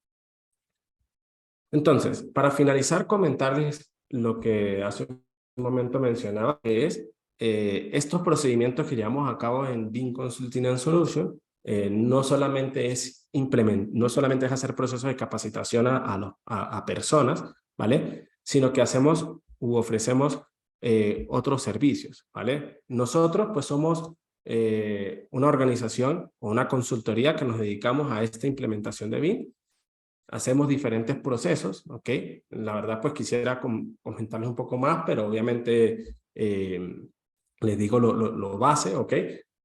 Speaker 3: Entonces, para finalizar, comentarles lo que hace un momento mencionaba, que es estos procedimientos que llevamos a cabo en BIM Consulting and Solution, no solamente es hacer procesos de capacitación a personas, ¿vale? Sino que hacemos u ofrecemos otros servicios, ¿vale? Nosotros pues somos una organización o una consultoría que nos dedicamos a esta implementación de BIM. Hacemos diferentes procesos, ¿ok? La verdad pues quisiera comentarles un poco más, pero obviamente les digo lo base, ¿ok?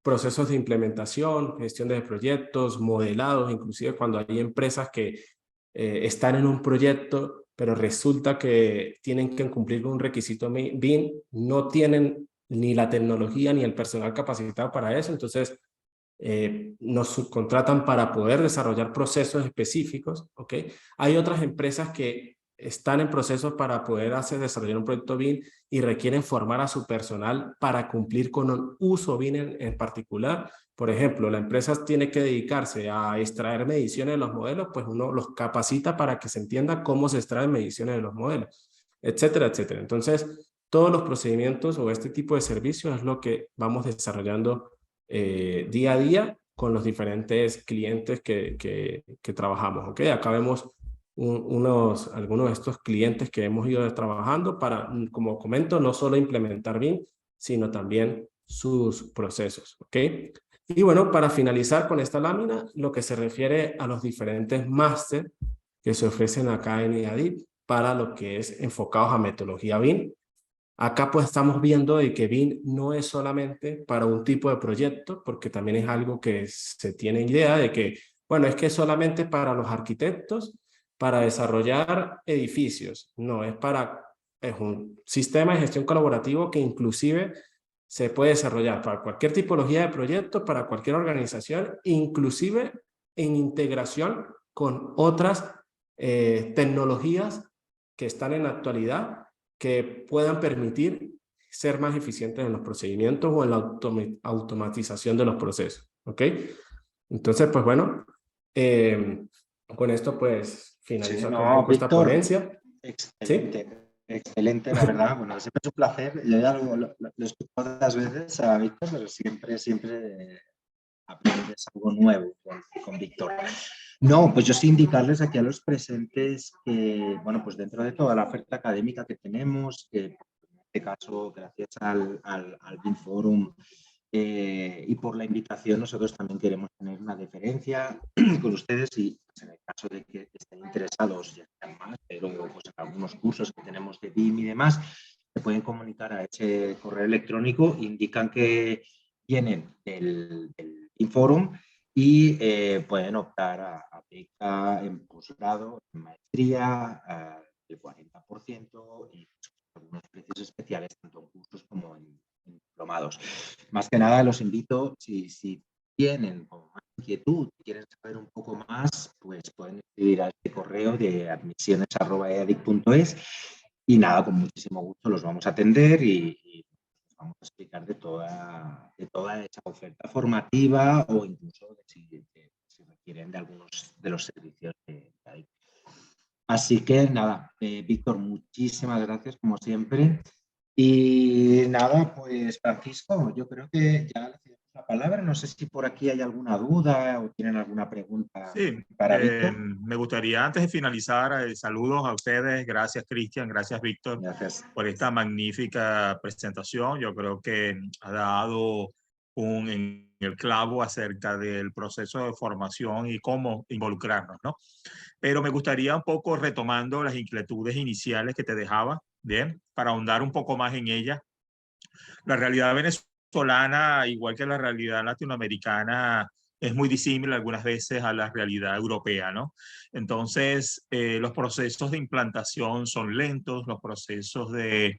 Speaker 3: Procesos de implementación, gestión de proyectos, modelados, inclusive cuando hay empresas que están en un proyecto, pero resulta que tienen que cumplir con un requisito BIM, no tienen ni la tecnología ni el personal capacitado para eso, entonces nos subcontratan para poder desarrollar procesos específicos, ¿ok? Hay otras empresas que están en procesos para poder desarrollar un proyecto BIM y requieren formar a su personal para cumplir con un uso BIM en particular. Por ejemplo, la empresa tiene que dedicarse a extraer mediciones de los modelos, pues uno los capacita para que se entienda cómo se extraen mediciones de los modelos, etcétera, etcétera. Entonces, todos los procedimientos o este tipo de servicios es lo que vamos desarrollando día a día con los diferentes clientes que trabajamos, ¿ok? Acá vemos algunos de estos clientes que hemos ido trabajando para, como comento, no solo implementar BIM, sino también sus procesos, ¿ok? Y bueno, para finalizar con esta lámina, lo que se refiere a los diferentes máster que se ofrecen acá en IADIT para lo que es enfocados a metodología BIM. Acá pues estamos viendo de que BIM no es solamente para un tipo de proyecto, porque también es algo que se tiene idea de que, bueno, es que solamente para los arquitectos, para desarrollar edificios. No, es un sistema de gestión colaborativo que inclusive se puede desarrollar para cualquier tipología de proyecto, para cualquier organización, inclusive en integración con otras tecnologías que están en la actualidad que puedan permitir ser más eficientes en los procedimientos o en la automatización de los procesos. ¿Ok? Entonces, pues bueno, con esto pues finalizo
Speaker 2: Sí,
Speaker 3: aquí un
Speaker 2: no,
Speaker 3: poco esta
Speaker 2: Víctor,
Speaker 3: ponencia.
Speaker 2: excelente,
Speaker 3: ¿Sí?
Speaker 2: excelente, la verdad. Bueno, siempre es un placer. Yo ya lo escucho otras veces a Víctor, pero siempre aprendes algo nuevo con Víctor. No, pues yo sí indicarles aquí a los presentes que, bueno, pues dentro de toda la oferta académica que tenemos, que en este caso, gracias al BIM Forum y por la invitación, nosotros también queremos tener una deferencia con ustedes y pues, en el caso de que estén interesados, ya sean más, pero pues, en algunos cursos que tenemos de BIM y demás, se pueden comunicar a ese correo electrónico, indican que vienen del BIM Forum y pueden optar a beca en posgrado, en maestría, del 40% y algunos precios especiales, tanto en cursos como en diplomados. Más que nada los invito, si tienen más inquietud, quieren saber un poco más, pues pueden escribir a este correo de admisiones@eadic.es y nada, con muchísimo gusto los vamos a atender y vamos a explicar de toda esa oferta formativa o incluso si requieren de algunos de los servicios de ADIC. Así que nada, Víctor, muchísimas gracias como siempre. Y nada, pues Francisco, yo creo que ya le cedemos la palabra. No sé si por aquí hay alguna duda o tienen alguna pregunta
Speaker 1: Sí,
Speaker 2: para Víctor.
Speaker 1: me gustaría antes de finalizar, saludos a ustedes. Gracias, Cristian. Gracias, Víctor,
Speaker 2: Gracias.
Speaker 1: por esta magnífica presentación. Yo creo que ha dado en el clavo acerca del proceso de formación y cómo involucrarnos, ¿no? Pero me gustaría un poco retomando las inquietudes iniciales que te dejaba, bien, para ahondar un poco más en ellas. La realidad venezolana, igual que la realidad latinoamericana, es muy disímil algunas veces a la realidad europea, ¿no? Entonces, los procesos de implantación son lentos, los procesos de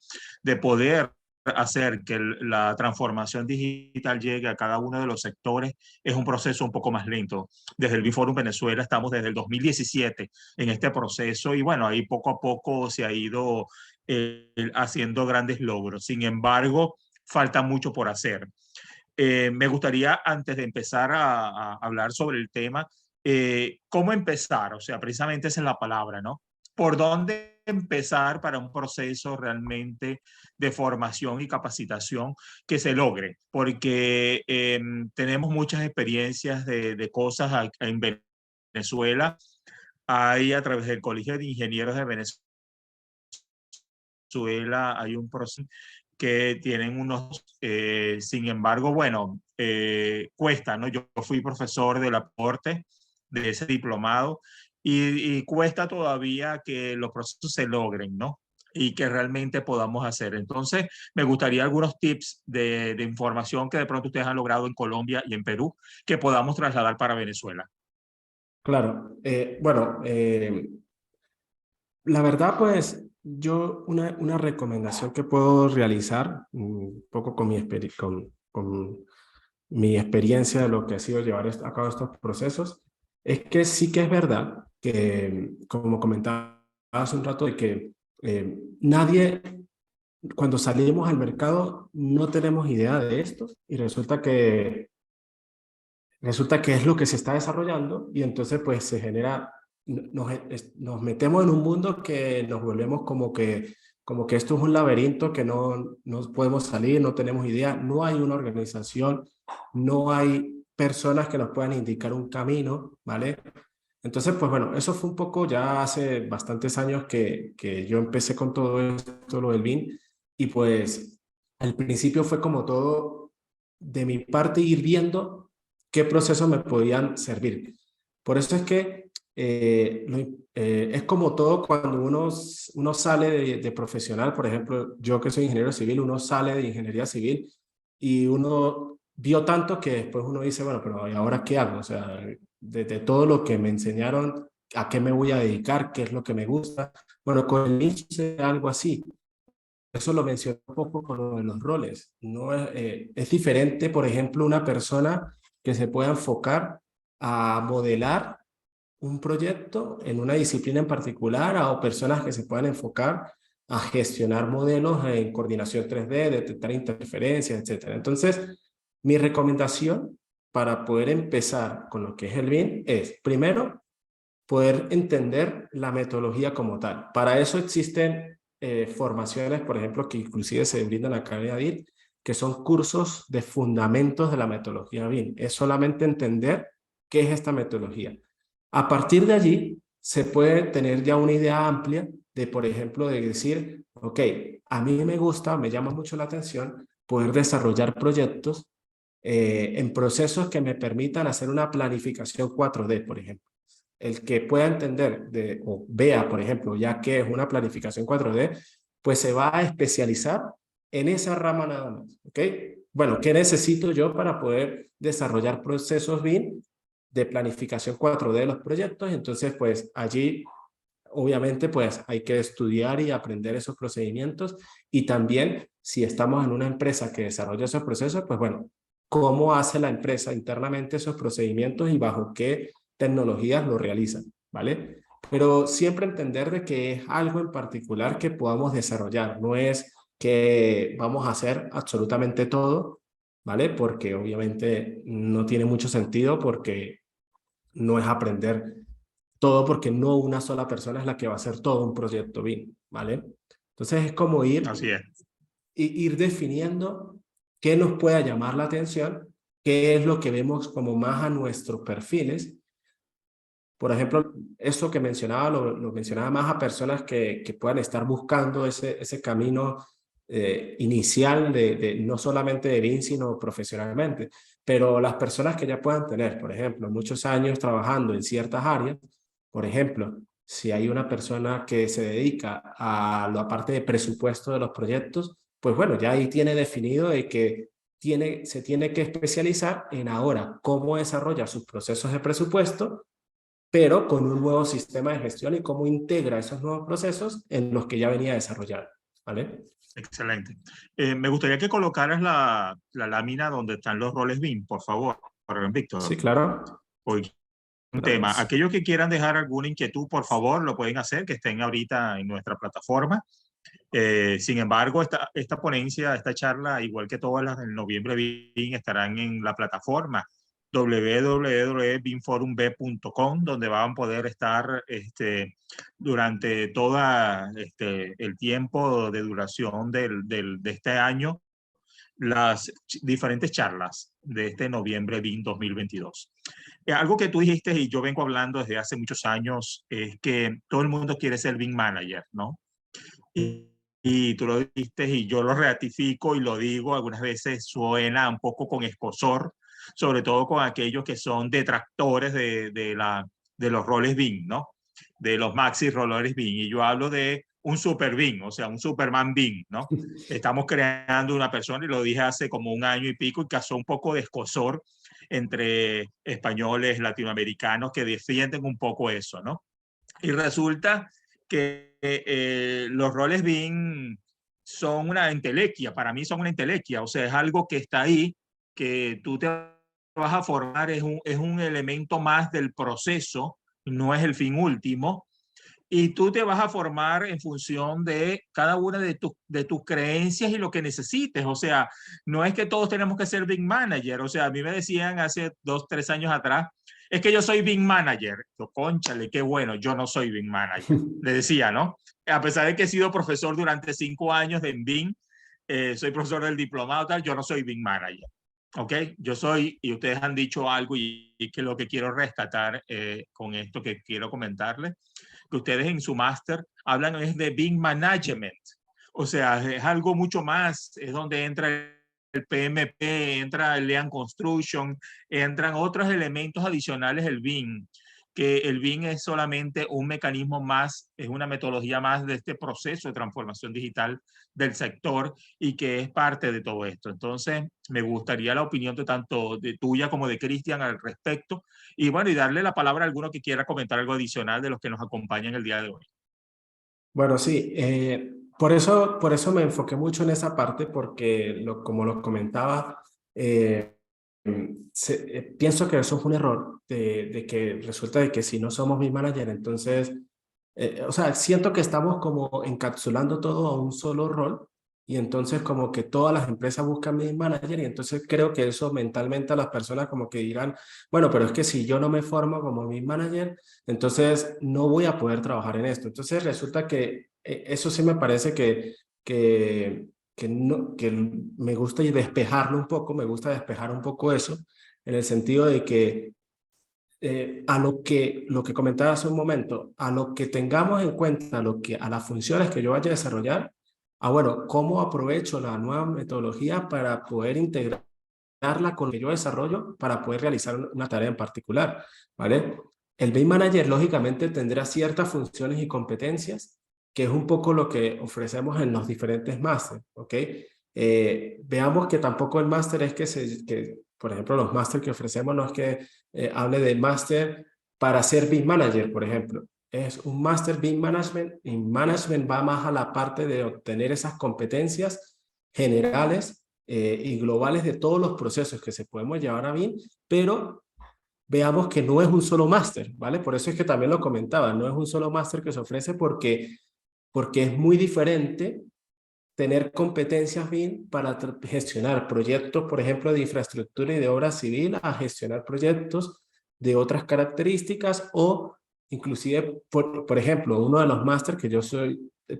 Speaker 1: poder hacer que la transformación digital llegue a cada uno de los sectores es un proceso un poco más lento. Desde el BIForum Venezuela estamos desde el 2017 en este proceso y bueno, ahí poco a poco se ha ido haciendo grandes logros. Sin embargo, falta mucho por hacer. Me gustaría, antes de empezar a hablar sobre el tema, ¿cómo empezar? O sea, precisamente esa es la palabra, ¿no? ¿Por dónde empezar para un proceso realmente de formación y capacitación que se logre? Porque tenemos muchas experiencias de cosas en Venezuela. Hay a través del Colegio de Ingenieros de Venezuela, hay un proceso que tienen unos, sin embargo, bueno, cuesta, ¿no? Yo fui profesor del aporte de ese diplomado y cuesta todavía que los procesos se logren, ¿no? Y que realmente podamos hacer. Entonces, me gustaría algunos tips de información que de pronto ustedes han logrado en Colombia y en Perú que podamos trasladar para Venezuela.
Speaker 3: Claro. Bueno, la verdad, pues yo una recomendación que puedo realizar un poco con con mi experiencia de lo que ha sido llevar a cabo estos procesos es que sí que es verdad que, como comentaba hace un rato, de que nadie, cuando salimos al mercado, no tenemos idea de esto y resulta que es lo que se está desarrollando y entonces pues se genera, nos metemos en un mundo que nos volvemos como que esto es un laberinto que no podemos salir, no tenemos idea, no hay una organización, no hay personas que nos puedan indicar un camino, ¿vale? Entonces, pues bueno, eso fue un poco ya hace bastantes años que yo empecé con todo esto, lo del BIM, y pues al principio fue como todo de mi parte ir viendo qué procesos me podían servir. Por eso es que es como todo cuando uno sale de profesional, por ejemplo, yo que soy ingeniero civil, uno sale de ingeniería civil y uno vio tanto que después uno dice, bueno, pero ¿y ahora qué hago? O sea, de todo lo que me enseñaron, ¿a qué me voy a dedicar? ¿Qué es lo que me gusta? Bueno, con el nicho algo así. eso lo mencioné un poco con lo de los roles. No es diferente, por ejemplo, una persona que se pueda enfocar a modelar un proyecto en una disciplina en particular, o personas que se puedan enfocar a gestionar modelos en coordinación 3D, detectar interferencias, etc. Entonces, mi recomendación para poder empezar con lo que es el BIM es, primero, poder entender la metodología como tal. Para eso existen formaciones, por ejemplo, que inclusive se brindan acá en ADIT, que son cursos de fundamentos de la metodología BIM. Es solamente entender qué es esta metodología. A partir de allí, se puede tener ya una idea amplia de, por ejemplo, de decir, ok, a mí me gusta, me llama mucho la atención poder desarrollar proyectos en procesos que me permitan hacer una planificación 4D, por ejemplo. El que pueda entender o vea, por ejemplo, ya que es una planificación 4D, pues se va a especializar en esa rama nada más, ¿ok? Bueno, ¿qué necesito yo para poder desarrollar procesos BIM de planificación 4D de los proyectos? Entonces, pues allí, obviamente, pues hay que estudiar y aprender esos procedimientos, y también, si estamos en una empresa que desarrolla esos procesos, pues bueno, ¿cómo hace la empresa internamente esos procedimientos y bajo qué tecnologías lo realizan? ¿Vale? Pero siempre entender de que es algo en particular que podamos desarrollar, no es que vamos a hacer absolutamente todo, ¿vale? Porque obviamente no tiene mucho sentido, porque no es aprender todo, porque no una sola persona es la que va a hacer todo un proyecto BIM, ¿vale? Entonces es como
Speaker 1: Así es.
Speaker 3: ir definiendo qué nos pueda llamar la atención, qué es lo que vemos como más a nuestros perfiles. Por ejemplo, eso que mencionaba, lo mencionaba más a personas que puedan estar buscando ese camino inicial no solamente de BIM, sino profesionalmente. Pero las personas que ya puedan tener, por ejemplo, muchos años trabajando en ciertas áreas, por ejemplo, si hay una persona que se dedica a la parte de presupuesto de los proyectos, pues bueno, ya ahí tiene definido de que se tiene que especializar en ahora cómo desarrollar sus procesos de presupuesto, pero con un nuevo sistema de gestión, y cómo integra esos nuevos procesos en los que ya venía desarrollando, ¿vale?
Speaker 1: Excelente. Me gustaría que colocaras la lámina donde están los roles BIM, por favor,
Speaker 3: Sí,
Speaker 1: Víctor.
Speaker 3: claro.
Speaker 1: Hoy un tema.
Speaker 3: Veamos.
Speaker 1: Aquellos que quieran dejar alguna inquietud, por favor, lo pueden hacer, que estén ahorita en nuestra plataforma. Sin embargo, esta ponencia, esta charla, igual que todas las del noviembre BIM, estarán en la plataforma www.bimforumb.com, donde van a poder estar durante todo el tiempo de duración de este año, las diferentes charlas de este noviembre BIM 2022. Algo que tú dijiste y yo vengo hablando desde hace muchos años es que todo el mundo quiere ser BIM manager, ¿no? Y tú lo dijiste y yo lo ratifico y lo digo, algunas veces suena un poco con escozor, sobre todo con aquellos que son detractores de los roles BIM, ¿no? De los maxi roles BIM. Y yo hablo de un super BIM, o sea, un Superman BIM, ¿no? Estamos creando una persona, y lo dije hace como un año y pico, y causó un poco de escozor entre españoles, latinoamericanos, que defienden un poco eso, ¿no? Y resulta que los roles BIM son una entelequia, para mí son una entelequia, o sea, es algo que está ahí, que tú te vas a formar, es un elemento más del proceso, no es el fin último, y tú te vas a formar en función de cada una de tus creencias y lo que necesites. O sea, no es que todos tenemos que ser BIM manager. O sea, a mí me decían hace 2, 3 años atrás, es que yo soy BIM manager. Yo, cónchale, qué bueno, yo no soy BIM manager. Le decía, ¿no? A pesar de que he sido profesor durante 5 años de BIM, soy profesor del diplomado, tal, yo no soy BIM manager. ¿Ok? Yo soy, y ustedes han dicho algo, y que lo que quiero rescatar con esto que quiero comentarles, que ustedes en su máster hablan es de BIM Management. O sea, es algo mucho más, es donde entra el PMP, entra el Lean Construction, entran otros elementos adicionales del BIM, que el BIM es solamente un mecanismo más, es una metodología más de este proceso de transformación digital del sector, y que es parte de todo esto. Entonces, me gustaría la opinión de tanto de tuya como de Cristian al respecto, y bueno, y darle la palabra a alguno que quiera comentar algo adicional de los que nos acompañan el día de hoy.
Speaker 3: Bueno, sí. por eso me enfoqué mucho en esa parte, porque como lo comentaba, pienso que eso es un error, de que resulta de que si no somos mi manager, entonces, o sea, siento que estamos como encapsulando todo a un solo rol, y entonces como que todas las empresas buscan mi manager, y entonces creo que eso mentalmente a las personas como que dirán, bueno, pero es que si yo no me formo como mi manager, entonces no voy a poder trabajar en esto. Entonces resulta que eso sí me parece que me gusta despejarlo un poco, me gusta despejar un poco eso, en el sentido de que lo que comentaba hace un momento, a lo que tengamos en cuenta, a las funciones que yo vaya a desarrollar, bueno, ¿cómo aprovecho la nueva metodología para poder integrarla con lo que yo desarrollo para poder realizar una tarea en particular? ¿Vale? El BIM Manager, lógicamente, tendrá ciertas funciones y competencias, que es un poco lo que ofrecemos en los diferentes másteres, ¿ok? Veamos que tampoco el máster es por ejemplo, los máster que ofrecemos no es que hable de máster para ser BIM Manager, por ejemplo. Es un máster BIM Management, y Management va más a la parte de obtener esas competencias generales y globales de todos los procesos que se podemos llevar a BIM, pero veamos que no es un solo máster, ¿vale? Por eso es que también lo comentaba, no es un solo máster que se ofrece porque es muy diferente tener competencias BIM para gestionar proyectos, por ejemplo, de infraestructura y de obra civil, a gestionar proyectos de otras características, o inclusive, por ejemplo, uno de los másteres que yo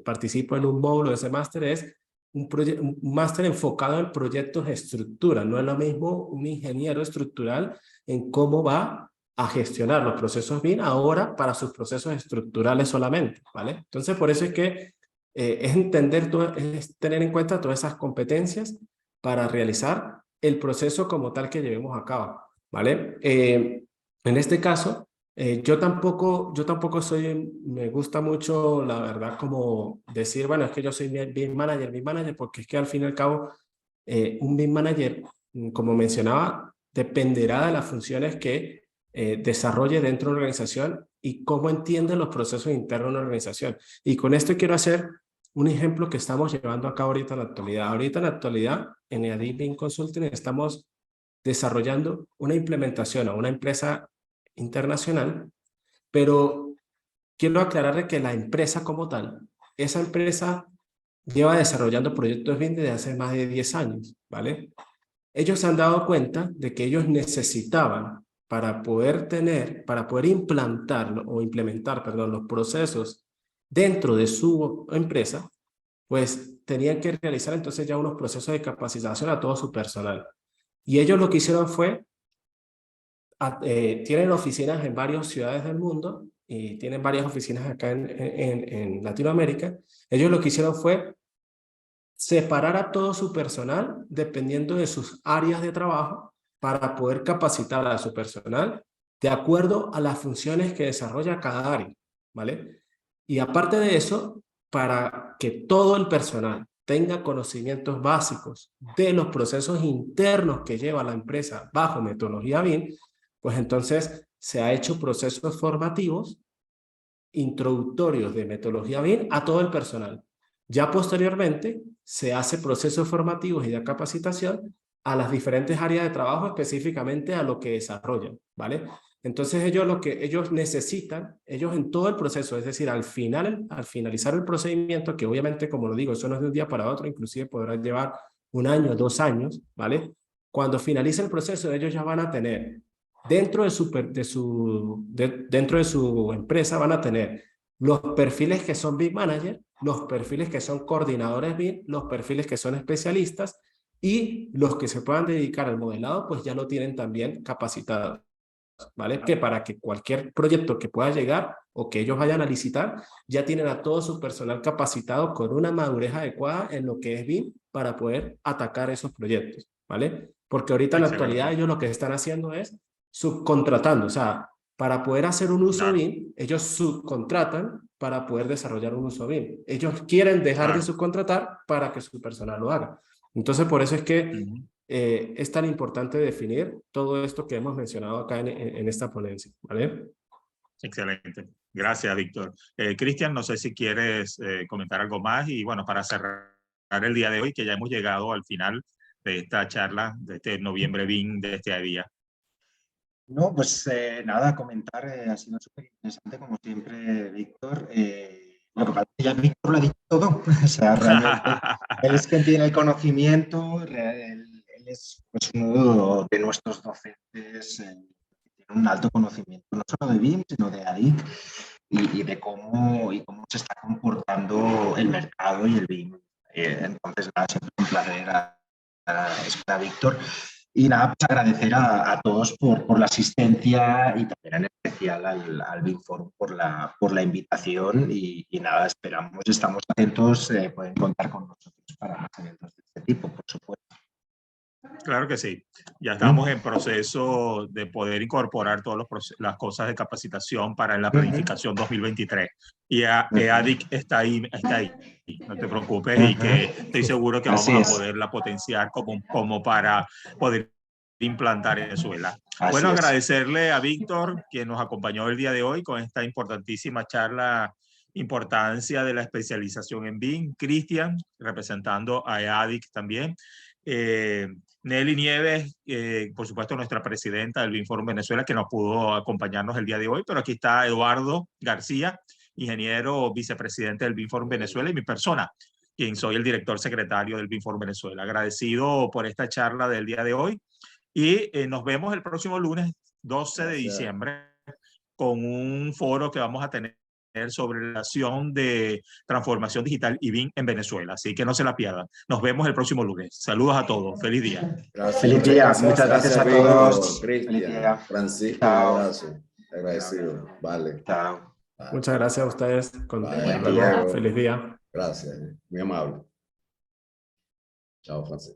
Speaker 3: participo en un módulo de ese máster es un máster enfocado en proyectos de estructura. No es lo mismo un ingeniero estructural en cómo va a gestionar los procesos BIM ahora para sus procesos estructurales solamente, ¿vale? Entonces, por eso es que es tener en cuenta todas esas competencias para realizar el proceso como tal que llevemos a cabo, ¿vale? En este caso, yo tampoco me gusta mucho, la verdad, como decir, bueno, es que yo soy BIM manager, porque es que al fin y al cabo, un BIM manager, como mencionaba, dependerá de las funciones que desarrolle dentro de una organización y cómo entiende los procesos internos de una organización. Y con esto quiero hacer un ejemplo que estamos llevando a cabo ahorita en la actualidad. Ahorita en la actualidad, en EADI BIM Consulting, estamos desarrollando una implementación a una empresa internacional, pero quiero aclarar que la empresa como tal, esa empresa lleva desarrollando proyectos BIM desde hace más de 10 años, ¿vale? Ellos se han dado cuenta de que ellos necesitaban, para poder implantar o implementar, perdón, los procesos dentro de su empresa, pues tenían que realizar entonces ya unos procesos de capacitación a todo su personal. Y ellos lo que hicieron fue, tienen oficinas en varias ciudades del mundo y tienen varias oficinas acá en Latinoamérica. Ellos lo que hicieron fue separar a todo su personal dependiendo de sus áreas de trabajo para poder capacitar a su personal de acuerdo a las funciones que desarrolla cada área, ¿vale? Y aparte de eso, para que todo el personal tenga conocimientos básicos de los procesos internos que lleva la empresa bajo metodología BIM, pues entonces se ha hecho procesos formativos introductorios de metodología BIM a todo el personal. Ya posteriormente se hace procesos formativos y de capacitación a las diferentes áreas de trabajo, específicamente a lo que desarrollan, ¿vale? Entonces lo que ellos necesitan, ellos en todo el proceso, es decir, al finalizar el procedimiento, que obviamente, como lo digo, eso no es de un día para otro, inclusive podrá llevar 1 año, 2 años, ¿vale? Cuando finalice el proceso, ellos ya van a tener dentro de su empresa, van a tener los perfiles que son BIM Manager, los perfiles que son coordinadores BIM, los perfiles que son especialistas, y los que se puedan dedicar al modelado, pues ya lo tienen también capacitados, ¿vale? Que para que cualquier proyecto que pueda llegar o que ellos vayan a licitar, ya tienen a todo su personal capacitado con una madurez adecuada en lo que es BIM para poder atacar esos proyectos, ¿vale? Porque ahorita en la actualidad
Speaker 1: Excelente.
Speaker 3: ellos lo que están haciendo es subcontratando, o sea, para poder hacer un uso
Speaker 1: Claro,
Speaker 3: BIM, ellos subcontratan para poder desarrollar un uso BIM. Ellos quieren dejar de
Speaker 1: claro.
Speaker 3: subcontratar para que su personal lo haga. Entonces, por eso es que
Speaker 1: Ujú.
Speaker 3: es tan importante definir todo esto que hemos mencionado acá en esta ponencia, ¿vale?
Speaker 1: Excelente. Gracias, Víctor. Cristian, no sé si quieres comentar algo más y bueno, para cerrar el día de hoy, que ya hemos llegado al final de esta charla, de este noviembre BIM, de este día.
Speaker 2: No, pues nada, comentar, ha sido súper interesante como siempre, Víctor. Lo que pasa es que ya Víctor lo ha dicho todo, o sea, realmente él es quien tiene el conocimiento, él es pues, uno de nuestros docentes, que tiene un alto conocimiento, no solo de BIM, sino de AIC y de cómo se está comportando el mercado y el BIM. Entonces, nada, siempre es un placer escuchar a Víctor. Y nada, pues agradecer a todos por la asistencia y también en especial al BIM Forum por la invitación y nada, estamos atentos, pueden contar con nosotros para más eventos de este tipo, por supuesto.
Speaker 1: Claro que sí. Ya estamos en proceso de poder incorporar todas las cosas de capacitación para la planificación 2023. Y EADIC está ahí, no te preocupes, y que estoy seguro que vamos a poderla potenciar como para poder implantar en Venezuela. Bueno, agradecerle a Víctor, quien nos acompañó el día de hoy con esta importantísima charla, importancia de la especialización en BIM, Cristian, representando a EADIC también. Nelly Nieves, por supuesto, nuestra presidenta del BIM Forum Venezuela, que no pudo acompañarnos el día de hoy, pero aquí está Eduardo García, ingeniero vicepresidente del BIM Forum Venezuela, y mi persona, quien soy el director secretario del BIM Forum Venezuela. Agradecido por esta charla del día de hoy y nos vemos el próximo lunes 12 de diciembre con un foro que vamos a tener sobre relación de transformación digital y BIM en Venezuela. Así que no se la pierdan. Nos vemos el próximo lunes. Saludos a todos. Feliz día.
Speaker 2: Gracias. Feliz día. Muchas gracias a todos.
Speaker 4: Cristian, Francisco, un abrazo. Agradecido. Vale.
Speaker 2: Chao.
Speaker 3: Muchas gracias a ustedes.
Speaker 4: Vale,
Speaker 3: Feliz día.
Speaker 4: Gracias. Muy amable. Chao, Francisco.